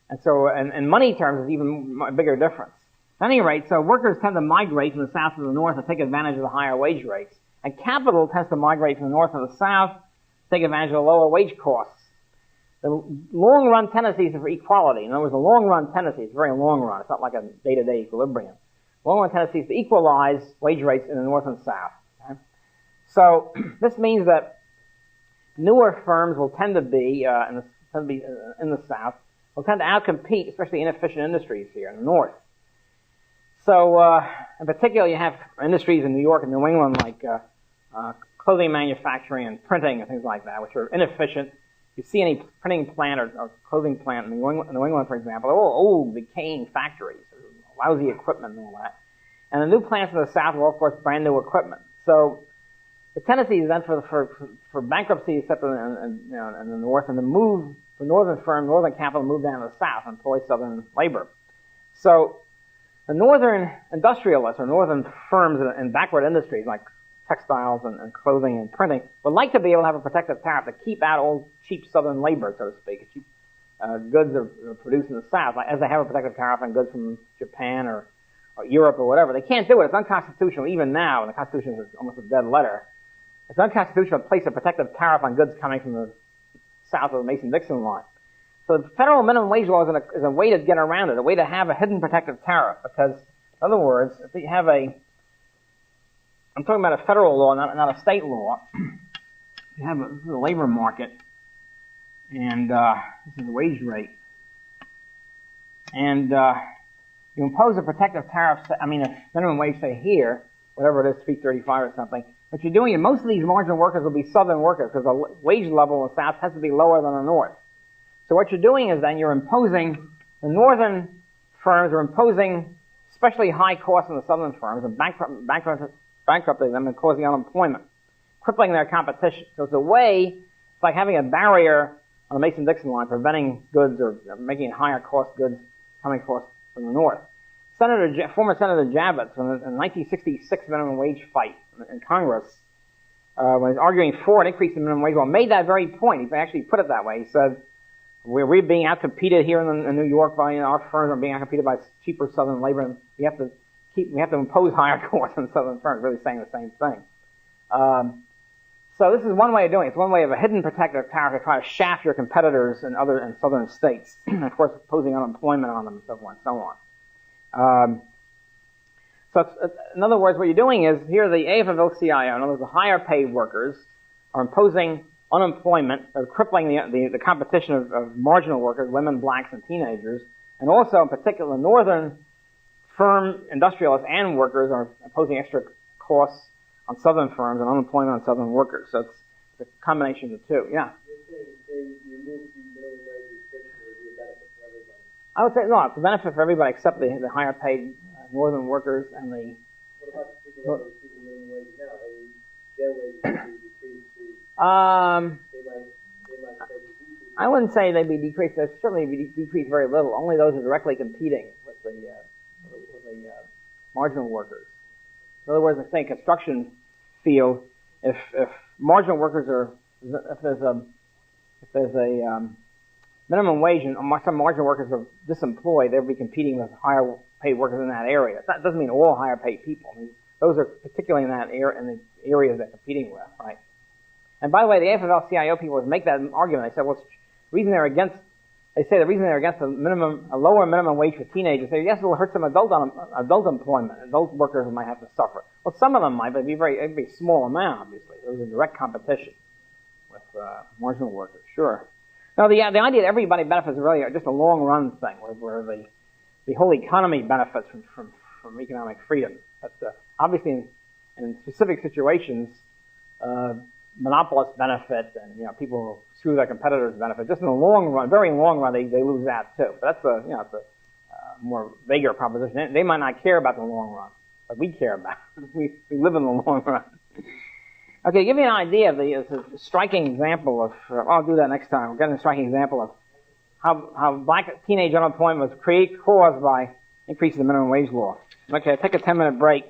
Speaker 1: And so, in money terms, there's even a bigger difference. At any rate, so workers tend to migrate from the South to the North to take advantage of the higher wage rates. And capital tends to migrate from the North to the South to take advantage of the lower wage costs. The long-run tendencies are for equality. In other words, the long-run tendency is very long-run. It's not like a day-to-day equilibrium. Long-run tendency is to equalize wage rates in the North and South. Okay? So this means that newer firms will tend to be in the South, will tend to outcompete, especially inefficient industries here in the North. So, in particular, you have industries in New York and New England like clothing manufacturing and printing and things like that, which are inefficient. You see any printing plant or clothing plant in New England, for example, they're all old, decaying factories, lousy equipment and all that. And the new plants in the South are, of course, brand new equipment. So the tendency is then for bankruptcy, except in the North, and to move the northern firm, northern capital, move down to the South and employ southern labor. So the northern industrialists or northern firms in backward industries like textiles and clothing and printing would like to be able to have a protective tariff to keep out all cheap southern labor, so to speak. Cheap goods are produced in the South, like, as they have a protective tariff on goods from Japan or Europe or whatever. They can't do it. It's unconstitutional even now, and the Constitution is almost a dead letter. It's unconstitutional to place a protective tariff on goods coming from the south of the Mason-Dixon line. So the federal minimum wage law is a way to get around it, a way to have a hidden protective tariff, because, in other words, if you have I'm talking about a federal law, not a state law. You have this is a labor market, and this is the wage rate. And you impose a protective tariff, if minimum wage, say here, whatever it is, $3.35 or something, what you're doing, and most of these marginal workers will be southern workers, because the wage level in the South has to be lower than the North. So what you're doing is then you're imposing, the northern firms are imposing especially high costs on the southern firms and bankrupting them and causing unemployment, crippling their competition. So it's a way, it's like having a barrier on the Mason-Dixon line, preventing goods or making higher cost goods coming from the North. Former Senator Javits, in the 1966 minimum wage fight in Congress, when he was arguing for an increase in minimum wage law, made that very point. He actually put it that way. He said, we're being outcompeted here in New York by our firms are being outcompeted by cheaper southern labor, and we have to impose higher costs on southern firms, really saying the same thing. So this is one way of doing it. It's one way of a hidden protective tariff to try to shaft your competitors in southern states, and of course imposing unemployment on them and so forth and so on. In other words, what you're doing is, here the AFL-CIO, in other words, the higher paid workers, are imposing unemployment, or crippling the competition of marginal workers, women, blacks, and teenagers, and also in particular northern firm industrialists and workers are imposing extra costs on southern firms and unemployment on southern workers. So it's a combination of the two. Yeah. I would say no, it's a benefit for everybody except the higher paid northern workers and the.
Speaker 2: What about the people who are receiving minimum wage now? Their wages would be decreased to.
Speaker 1: I wouldn't say they'd be decreased. They'd certainly be decreased very little. Only those who are directly competing with the marginal workers. In other words, say construction field, if marginal workers are, if there's a minimum wage and some marginal workers are disemployed, they'll be competing with higher paid workers in that area. That doesn't mean all higher paid people. I mean, those are particularly in that area, in the areas they're competing with, right? And by the way, the AFL-CIO people make that argument. They say, well, the reason they're against a lower minimum wage for teenagers. They say, yes, it will hurt some adult employment. Adult workers might have to suffer. Well, some of them might, but it'd be a small amount, obviously. There's a direct competition with marginal workers, sure. Now, the idea that everybody benefits is really just a long-run thing, where the whole economy benefits from economic freedom. But obviously, in specific situations, monopolists benefit, and people who screw their competitors benefit. Just in the long run, very long run, they lose that too. But that's it's a more vaguer proposition. They might not care about the long run, but we care about it. We live in the long run. Okay, give you an idea of it's a striking example of. I'll do that next time. We'll get a striking example of how black teenage unemployment was caused by increasing the minimum wage law. Okay, take a 10-minute break.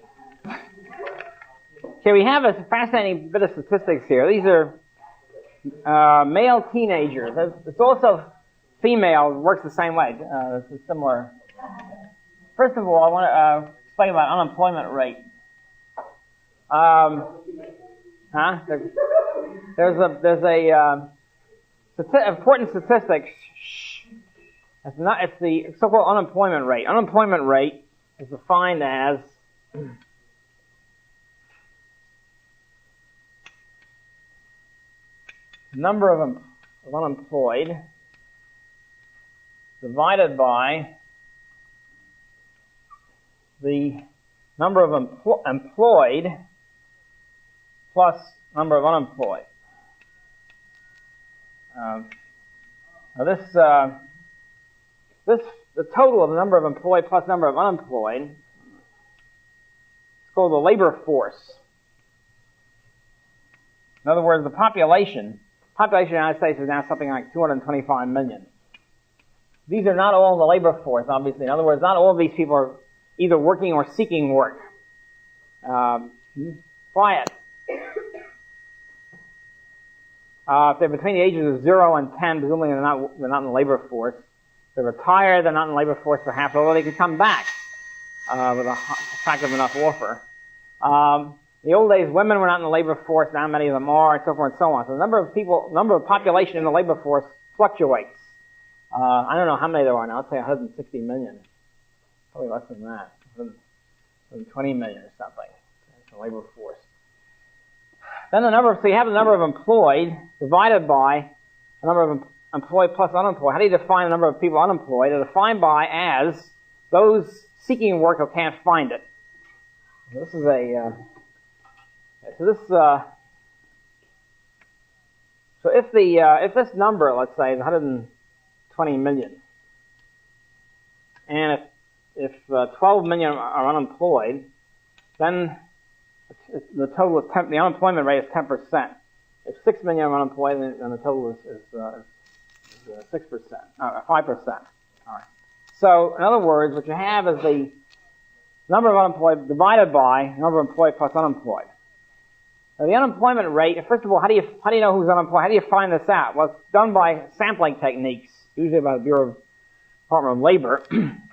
Speaker 1: Okay, we have a fascinating bit of statistics here. These are male teenagers. It's also female. It works the same way. It's similar. First of all, I want to explain about unemployment rate. There's a important statistic. It's the so-called unemployment rate. Unemployment rate is defined as number of unemployed divided by the number of employed plus number of unemployed. The total of the number of employed plus number of unemployed is called the labor force. In other words, the population of the United States is now something like 225 million. These are not all the labor force, obviously. In other words, not all of these people are either working or seeking work. Quiet. If they're between the ages of 0 and 10, presumably they're not in the labor force. If they're retired, they're not in the labor force perhaps, although they could come back with a attractive enough offer. In the old days, women were not in the labor force. Now many of them are, and so forth and so on. So the number of population in the labor force fluctuates. I don't know how many there are now. I'd say 160 million. Probably less than that. 120 million or something. That's the labor force. Then so you have the number of employed divided by the number of employed plus unemployed. How do you define the number of people unemployed? They're defined by as those seeking work who can't find it. This is so if this number, let's say, is 120 million, and if 12 million are unemployed, then the total of the unemployment rate is 10%. If 6 million are unemployed, then the total is 6%, 5%. All right. So, in other words, what you have is the number of unemployed divided by number of employed plus unemployed. Now, the unemployment rate. First of all, how do you know who's unemployed? How do you find this out? Well, it's done by sampling techniques, usually by the Department of Labor,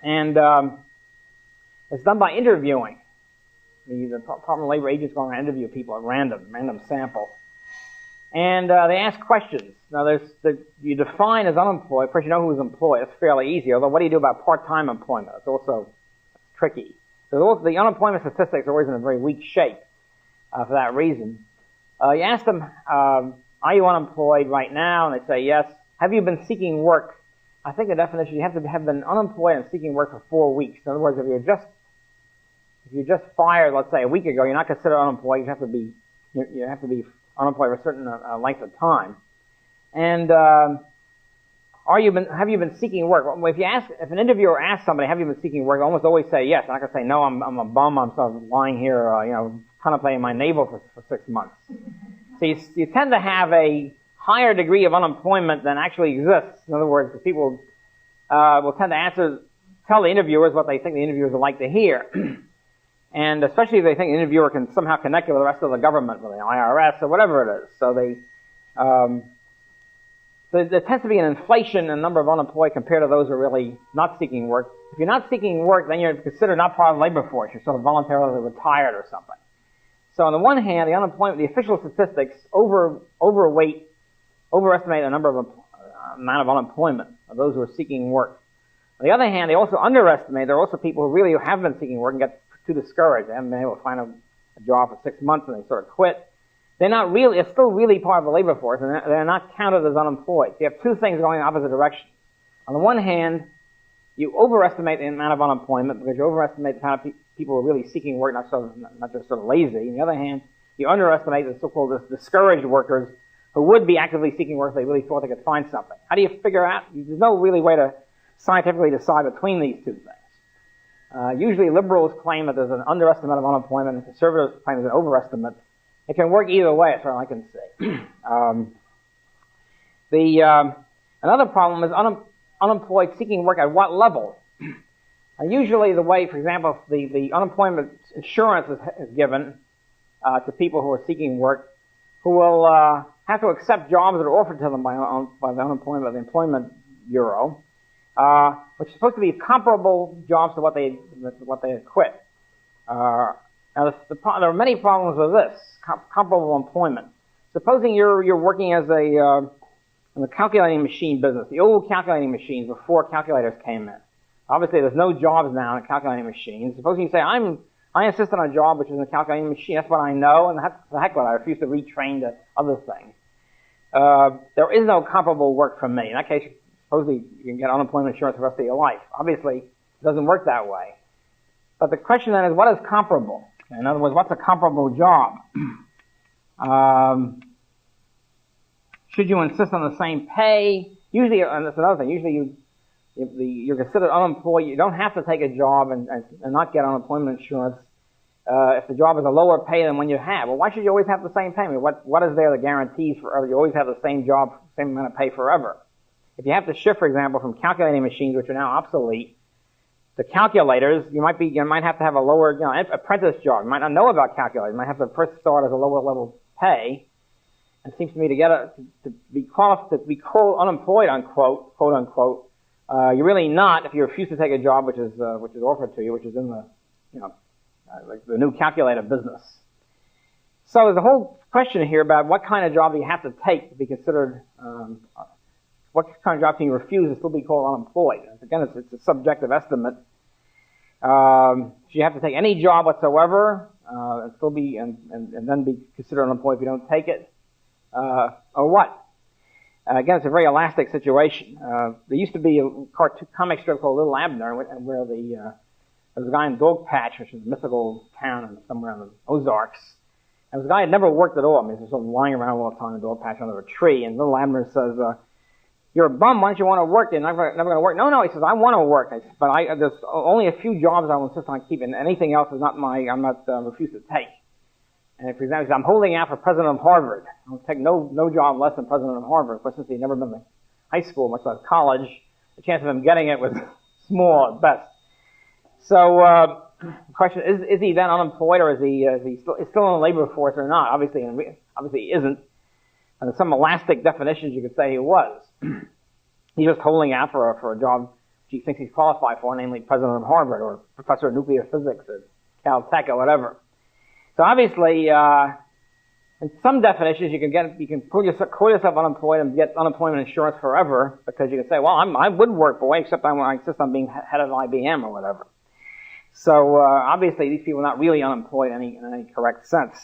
Speaker 1: and it's done by interviewing. The Department of Labor agents go around and interview people at random sample. And they ask questions. Now, you define as unemployed. First, you know who's employed. It's fairly easy. Although, what do you do about part-time employment? It's also tricky. So the unemployment statistics are always in a very weak shape for that reason. You ask them, are you unemployed right now? And they say yes. Have you been seeking work? I think the definition, you have to have been unemployed and seeking work for 4 weeks. In other words, if you're just fired, let's say a week ago, you're not considered unemployed. You have to be unemployed for a certain length of time. And have you been seeking work? Well, if an interviewer asks somebody, have you been seeking work? They almost always say yes. And I can say no. I'm a bum. I'm sort of lying here, contemplating my navel for 6 months. So you tend to have a higher degree of unemployment than actually exists. In other words, the people will tend to tell the interviewers what they think the interviewers would like to hear. And especially if they think the interviewer can somehow connect it with the rest of the government, with the IRS or whatever it is. So there tends to be an inflation in the number of unemployed compared to those who are really not seeking work. If you're not seeking work, then you're considered not part of the labor force. You're sort of voluntarily retired or something. So on the one hand, the official statistics overestimate the amount of unemployment of those who are seeking work. On the other hand, they also underestimate. There are also people who really have been seeking work and get too discouraged. They haven't been able to find a job for 6 months and they sort of quit. They're still really part of the labor force, and they're not counted as unemployed. So you have two things going in opposite directions. On the one hand, you overestimate the amount of unemployment because you overestimate the amount of people who are really seeking work, not just sort of lazy. On the other hand, you underestimate the so-called discouraged workers who would be actively seeking work if they really thought they could find something. How do you figure out? There's no really way to scientifically decide between these two things. Usually liberals claim that there's an underestimate of unemployment and conservatives claim there's an overestimate. It can work either way, as far as I can see. Another problem is unemployed seeking work at what level? Usually the way, for example, if the unemployment insurance is given to people who are seeking work, who will have to accept jobs that are offered to them by the Employment Bureau, which is supposed to be comparable jobs to what they quit. Now, there are many problems with this, comparable employment. Supposing you're working as in the calculating machine business, the old calculating machines before calculators came in. Obviously, there's no jobs now in calculating machines. Supposing you say, I insist on a job which is in a calculating machine. That's what I know, and that's the heck with it. I refuse to retrain to other things. There is no comparable work for me. In that case, supposedly you can get unemployment insurance the rest of your life. Obviously, it doesn't work that way. But the question then is, what is comparable? In other words, what's a comparable job? Should you insist on the same pay? Usually, and that's another thing, usually you're considered unemployed. You don't have to take a job and not get unemployment insurance if the job is a lower pay than one you have. Well, why should you always have the same pay? I mean, what is there that guarantees forever? You always have the same job, same amount of pay forever. If you have to shift, for example, from calculating machines, which are now obsolete, to calculators, you might have to have a lower, apprentice job. You might not know about calculators. You might have to first start as a lower level pay. And it seems to me to be called unemployed, quote unquote, you're really not if you refuse to take a job which is offered to you, which is in the, like the new calculator business. So there's a whole question here about what kind of job do you have to take to be considered, what kind of job can you refuse and still be called unemployed? Again, it's a subjective estimate. Should you have to take any job whatsoever and still be and then be considered unemployed if you don't take it, or what? Again, it's a very elastic situation. There used to be a comic strip called Little Abner, where there was a guy in Dog Patch, which is a mythical town somewhere in the Ozarks. And this guy had never worked at all. I mean, he was sort of lying around all the time in Dog Patch under a tree. And Little Abner says, "You're a bum. Why don't you want to work? You're never going to work." No, he says, "I want to work, but there's only a few jobs I will insist on keeping. Anything else is I'm not refused to take." And for example, I'm holding out for president of Harvard. I'll take no job less than president of Harvard. But since he'd never been to high school, much less college, the chance of him getting it was small at best. So the question is he then unemployed, or is he still in the labor force or not? Obviously he isn't. And in some elastic definitions, you could say he was. He's just holding out for a job he thinks he's qualified for, namely president of Harvard or professor of nuclear physics at Caltech or whatever. So obviously, In some definitions, you can call yourself unemployed and get unemployment insurance forever, because you can say, well, I would work, boy, except I insist on being head of IBM or whatever. So obviously, these people are not really unemployed in any correct sense.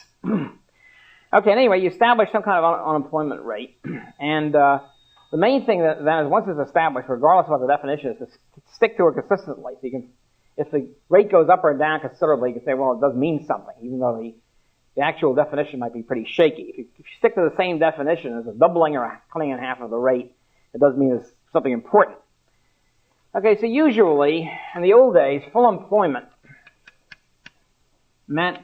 Speaker 1: Okay, anyway, you establish some kind of unemployment rate, and the main thing then is, once it's established, regardless of what the definition is, to stick to it consistently. So you can, if the rate goes up or down considerably, you can say, well, it does mean something, even though the actual definition might be pretty shaky. If you stick to the same definition as a doubling or a cutting in half of the rate, it does mean it's something important. Okay, so usually, in the old days, full employment meant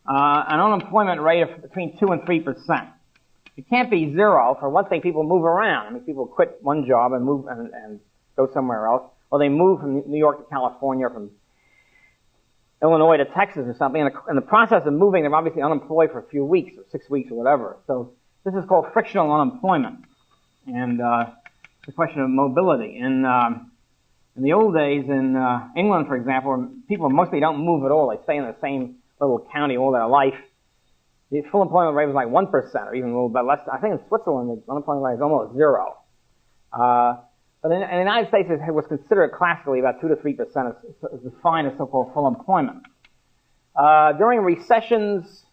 Speaker 1: an unemployment rate of between 2 and 3%. It can't be zero. For one thing, people move around. I mean, people quit one job and move and go somewhere else, or they move from New York to California, from Illinois to Texas or something. In the process of moving, they're obviously unemployed for a few weeks or 6 weeks or whatever. So this is called frictional unemployment, and it's a question of mobility. In the old days, in England, for example, people mostly don't move at all. They stay in the same little county all their life. The full employment rate was like 1%, or even a little bit less. I think in Switzerland, the unemployment rate is almost zero. But in the United States, it was considered classically about 2 to 3% is defined as so-called full employment. During recessions,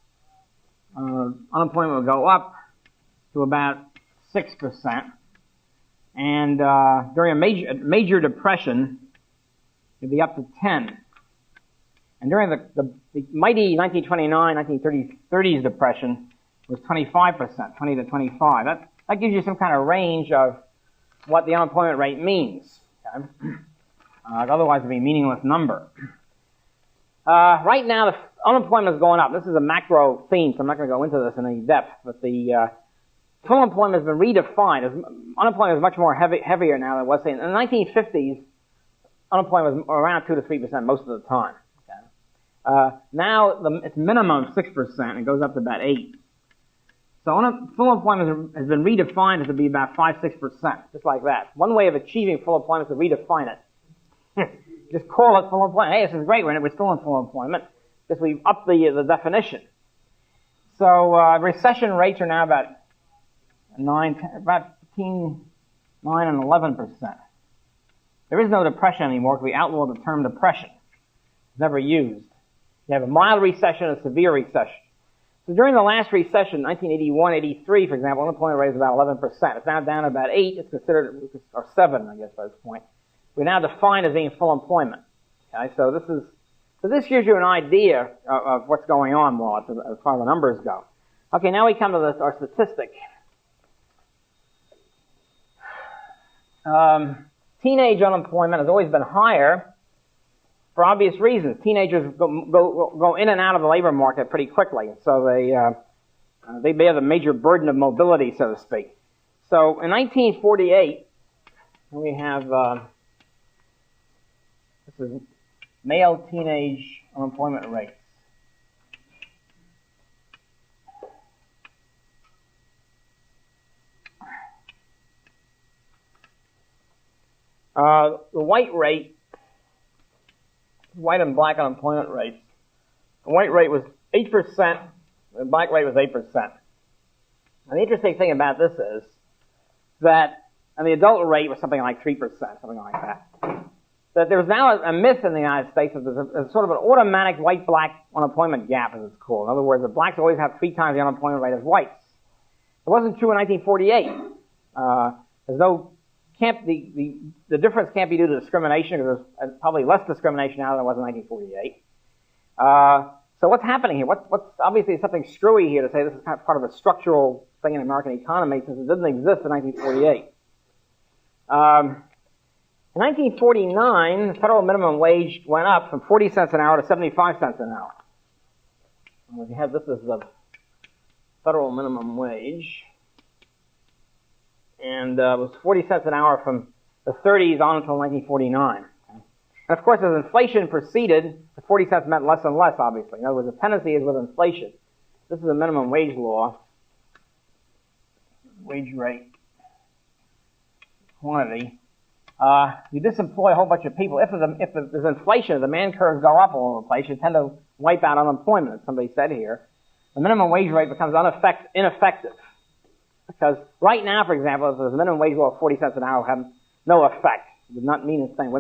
Speaker 1: unemployment would go up to about 6%. And during a major depression, it'd be up to 10%. And during the mighty 1929, 1930s depression, it was 25%, 20 to 25. That gives you some kind of range of what the unemployment rate means. Okay? Otherwise, it'd be a meaningless number. Right now, the unemployment is going up. This is a macro theme, so I'm not going to go into this in any depth. But the full employment has been redefined. Unemployment is much more heavier now than it was. In the 1950s, unemployment was around 2 to 3% most of the time. Now it's minimum 6%, and it goes up to about 8%. So full employment has been redefined as to be about 5-6%, just like that. One way of achieving full employment is to redefine it. Just call it full employment. Hey, this is great, we're still in full employment. Just we up the definition. So recession rates are now about between 9 and 11%. There is no depression anymore because we outlawed the term depression. It's never used. You have a mild recession and a severe recession. So during the last recession, 1981-83, for example, unemployment rate was about 11%. It's now down to about 8%. It's considered, or 7%, I guess, by this point. We're now defined as being full employment. Okay, so this gives you an idea of what's going on more as far as the numbers go. Okay, now we come to our statistic. Teenage unemployment has always been higher, for obvious reasons. Teenagers go in and out of the labor market pretty quickly, so they bear the major burden of mobility, so to speak. So in 1948, we have this is male teenage unemployment rates. The white rate, white and black unemployment rates. The white rate was 8%, the black rate was 8%. And the interesting thing about this is that, and the adult rate was something like 3%, something like that. That there's now a myth in the United States that there's a sort of an automatic white-black unemployment gap, as it's called. In other words, the blacks always have 3 times the unemployment rate as whites. It wasn't true in 1948. There's no the difference can't be due to discrimination, because there's probably less discrimination now than there was in 1948. So what's happening here? What's obviously something screwy here to say this is kind of part of a structural thing in the American economy, since it didn't exist in 1948. In 1949, the federal minimum wage went up from 40 cents an hour to 75 cents an hour. We have this as the federal minimum wage. And it was 40 cents an hour from the 30s on until 1949. And of course, as inflation proceeded, the 40 cents meant less and less, obviously. In other words, the tendency is with inflation. This is a minimum wage law. Wage rate, quantity. you disemploy a whole bunch of people. If there's inflation, the demand curves go up all over the place, you tend to wipe out unemployment, as somebody said here. The minimum wage rate becomes ineffective. Because right now, for example, if there's a minimum wage law of 40 cents an hour, would have no effect. It would not mean a thing.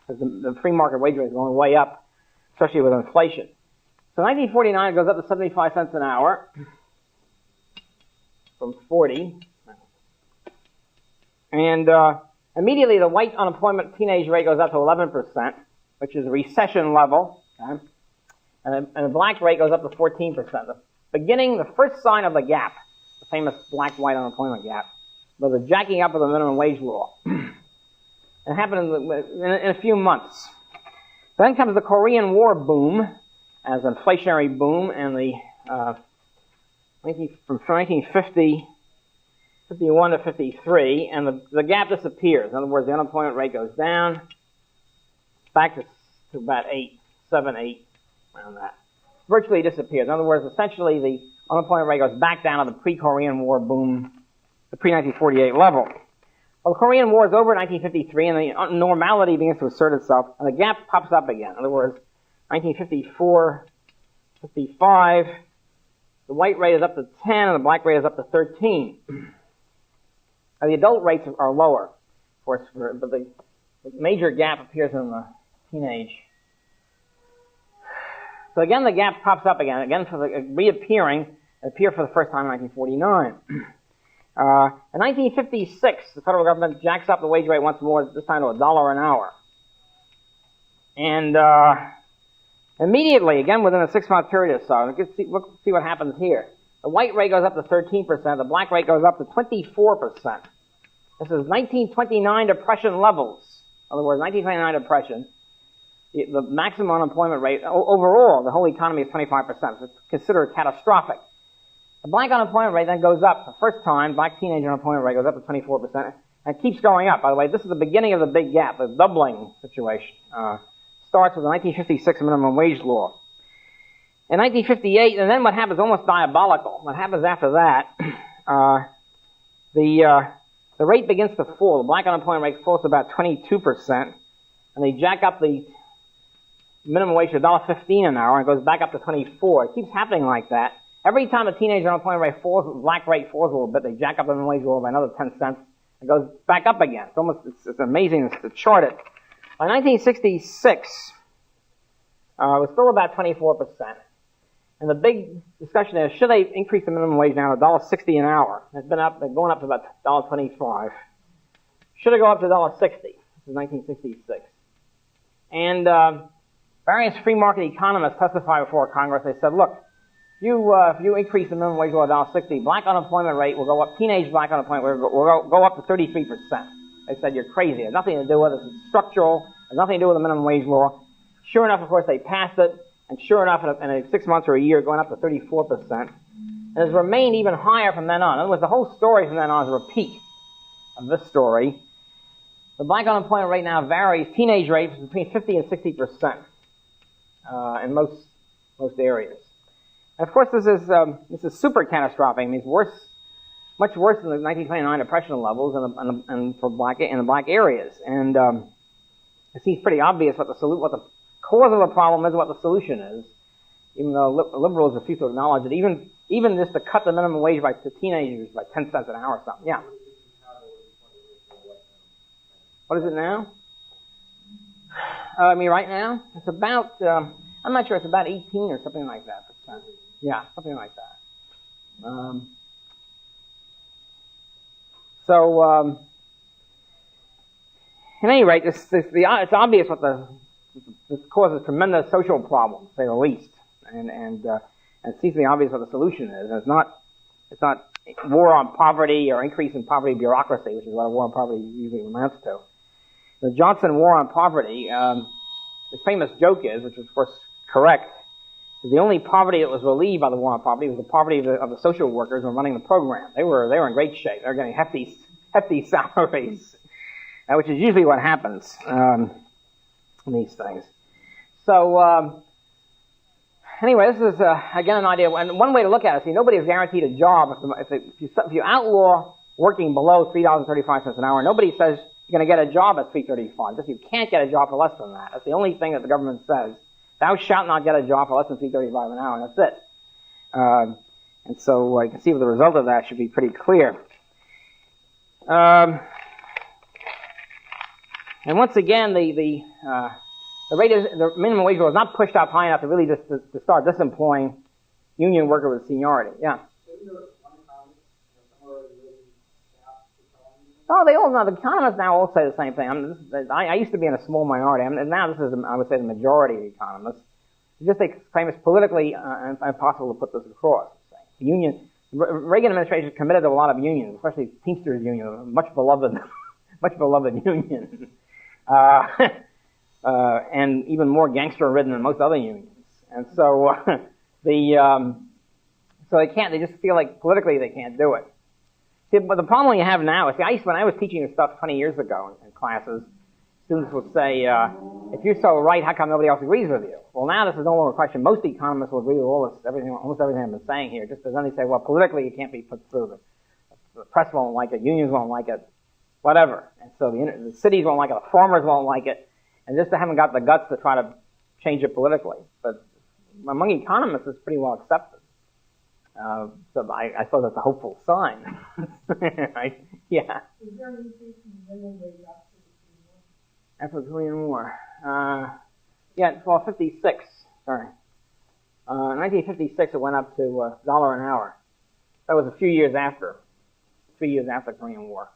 Speaker 1: Because the free market wage rate is going way up, especially with inflation. So 1949 it goes up to 75 cents an hour from 40. And immediately the white unemployment teenage rate goes up to 11%, which is a recession level. Okay? And the black rate goes up to 14%. The first sign of the gap, the famous black-white unemployment gap, was the jacking up of the minimum wage law. It happened in a few months. Then comes the Korean War boom, as an inflationary boom, and from 1951 to 53, and the gap disappears. In other words, the unemployment rate goes down, back to about 7, 8, around that. Virtually disappears. In other words, essentially the unemployment rate goes back down to the pre-Korean War boom, the pre-1948 level. Well, the Korean War is over in 1953, and the normality begins to assert itself, and the gap pops up again. In other words, 1954, 55, the white rate is up to 10, and the black rate is up to 13. Now, the adult rates are lower, of course, but the major gap appears in the teenage. So again, the gap pops up again for the reappearing. It appeared for the first time in 1949. In 1956, the federal government jacks up the wage rate once more, this time to $1 an hour. And immediately, again within a 6-month period or so, let's see what happens here. The white rate goes up to 13%, the black rate goes up to 24%. This is 1929 depression levels. In other words, 1929 depression. The maximum unemployment rate, overall, the whole economy is 25%. So it's considered catastrophic. The black unemployment rate then goes up. The first time, black teenage unemployment rate goes up to 24%. And it keeps going up. By the way, this is the beginning of the big gap, the doubling situation. Starts with the 1956 minimum wage law. In 1958, and then what happens is almost diabolical. What happens after that, the rate begins to fall. The black unemployment rate falls to about 22%, and they jack up the minimum wage to $1.15 an hour, and it goes back up to 24. It keeps happening like that. Every time the teenage unemployment rate falls, the black rate falls a little bit, they jack up the minimum wage law by another 10 cents. It goes back up again. It's amazing to chart it. By 1966, it was still about 24%. And the big discussion is, should they increase the minimum wage now to $1.60 an hour? It's been up, they're going up to about $1.25. Should it go up to $1.60? This is 1966. And various free market economists testified before Congress. They said, look, if you increase the minimum wage to $1.60, black unemployment rate will go up, teenage black unemployment rate will go up to 33%. They said, you're crazy. It has nothing to do with it. It's structural. It has nothing to do with the minimum wage law. Sure enough, of course, they passed it. And sure enough, in 6 months or a year, going up to 34%. And has remained even higher from then on. In other words, the whole story from then on is a repeat of this story. The black unemployment rate now varies, teenage rates, between 50 and 60% in most areas. And of course, this is super catastrophic. I mean, it's worse, much worse than the 1929 depression levels and for in the black areas. And it seems pretty obvious what the cause of the problem is, what the solution is. Even though liberals refuse to acknowledge it, even just to cut the minimum wage to teenagers by 10 cents an hour or something. Yeah. What is it now? I mean, right now, it's about, I'm not sure, it's about 18 or something like that. Yeah, something like that. At any rate, it's obvious what this causes tremendous social problems, to say the least, and it seems to be obvious what the solution is. And it's not war on poverty or increase in poverty bureaucracy, which is what a war on poverty usually amounts to. The Johnson War on Poverty, the famous joke is, which is of course correct, is the only poverty that was relieved by the War on Poverty was the poverty of the social workers who were running the program. They were in great shape. They were getting hefty salaries, which is usually what happens in these things. So anyway, this is again an idea. And one way to look at it, see, nobody is guaranteed a job if you outlaw working below $3.35 an hour. Nobody says you're going to get a job at 335. Because you can't get a job for less than that. That's the only thing that the government says. Thou shalt not get a job for less than 335 an hour, and that's it. And so you can see the result of that should be pretty clear. And once again, the minimum wage law is not pushed up high enough to really just to start disemploying union workers with seniority. Yeah. Oh, they all know. The economists now all say the same thing. I used to be in a small minority. Now this is, I would say, the majority of economists. Just they claim it's politically impossible to put this across. The union, Reagan administration is committed to a lot of unions, especially Teamsters Union, a much beloved union, and even more gangster-ridden than most other unions. And so so they can't. They just feel like politically they can't do it. See, but the problem you have now is, when I was teaching this stuff 20 years ago in classes, students would say, if you're so right, how come nobody else agrees with you? Well, now this is no longer a question. Most economists will agree with almost everything I've been saying here, just as then they say, well, politically it can't be put through. The press won't like it, unions won't like it, whatever. And so the cities won't like it, the farmers won't like it, and just they haven't got the guts to try to change it politically. But among economists, it's pretty well accepted. So I thought that's a hopeful sign. Right? Yeah.
Speaker 2: Is there an increase in minimum wage
Speaker 1: after the Korean War? Yeah, well, 56. Sorry. In 1956, it went up to $1 an hour. That was a few years after. 3 years after the Korean War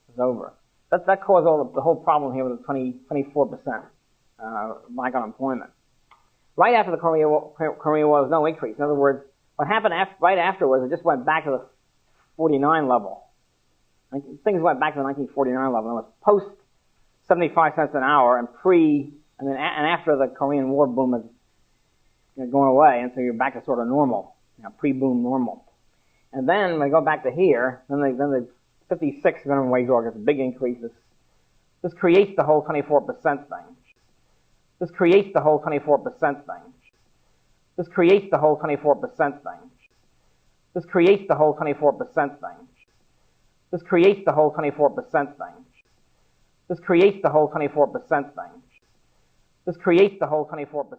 Speaker 1: was over. That caused the whole problem here with the 24% black unemployment. Right after the Korean War, there was no increase. In other words, what happened right afterwards, it just went back to the 49 level. Things went back to the 1949 level. It was post 75 cents an hour and after the Korean War boom is going away, and so you're back to sort of normal, pre-boom normal. And then when they go back to here, then the 56 minimum wage law gets a big increase. This creates the whole 24% thing. This creates the whole 24% thing. This creates the whole 24% thing. This creates the whole 24% thing. This creates the whole 24% thing. This creates the whole 24% thing. This creates the whole 24%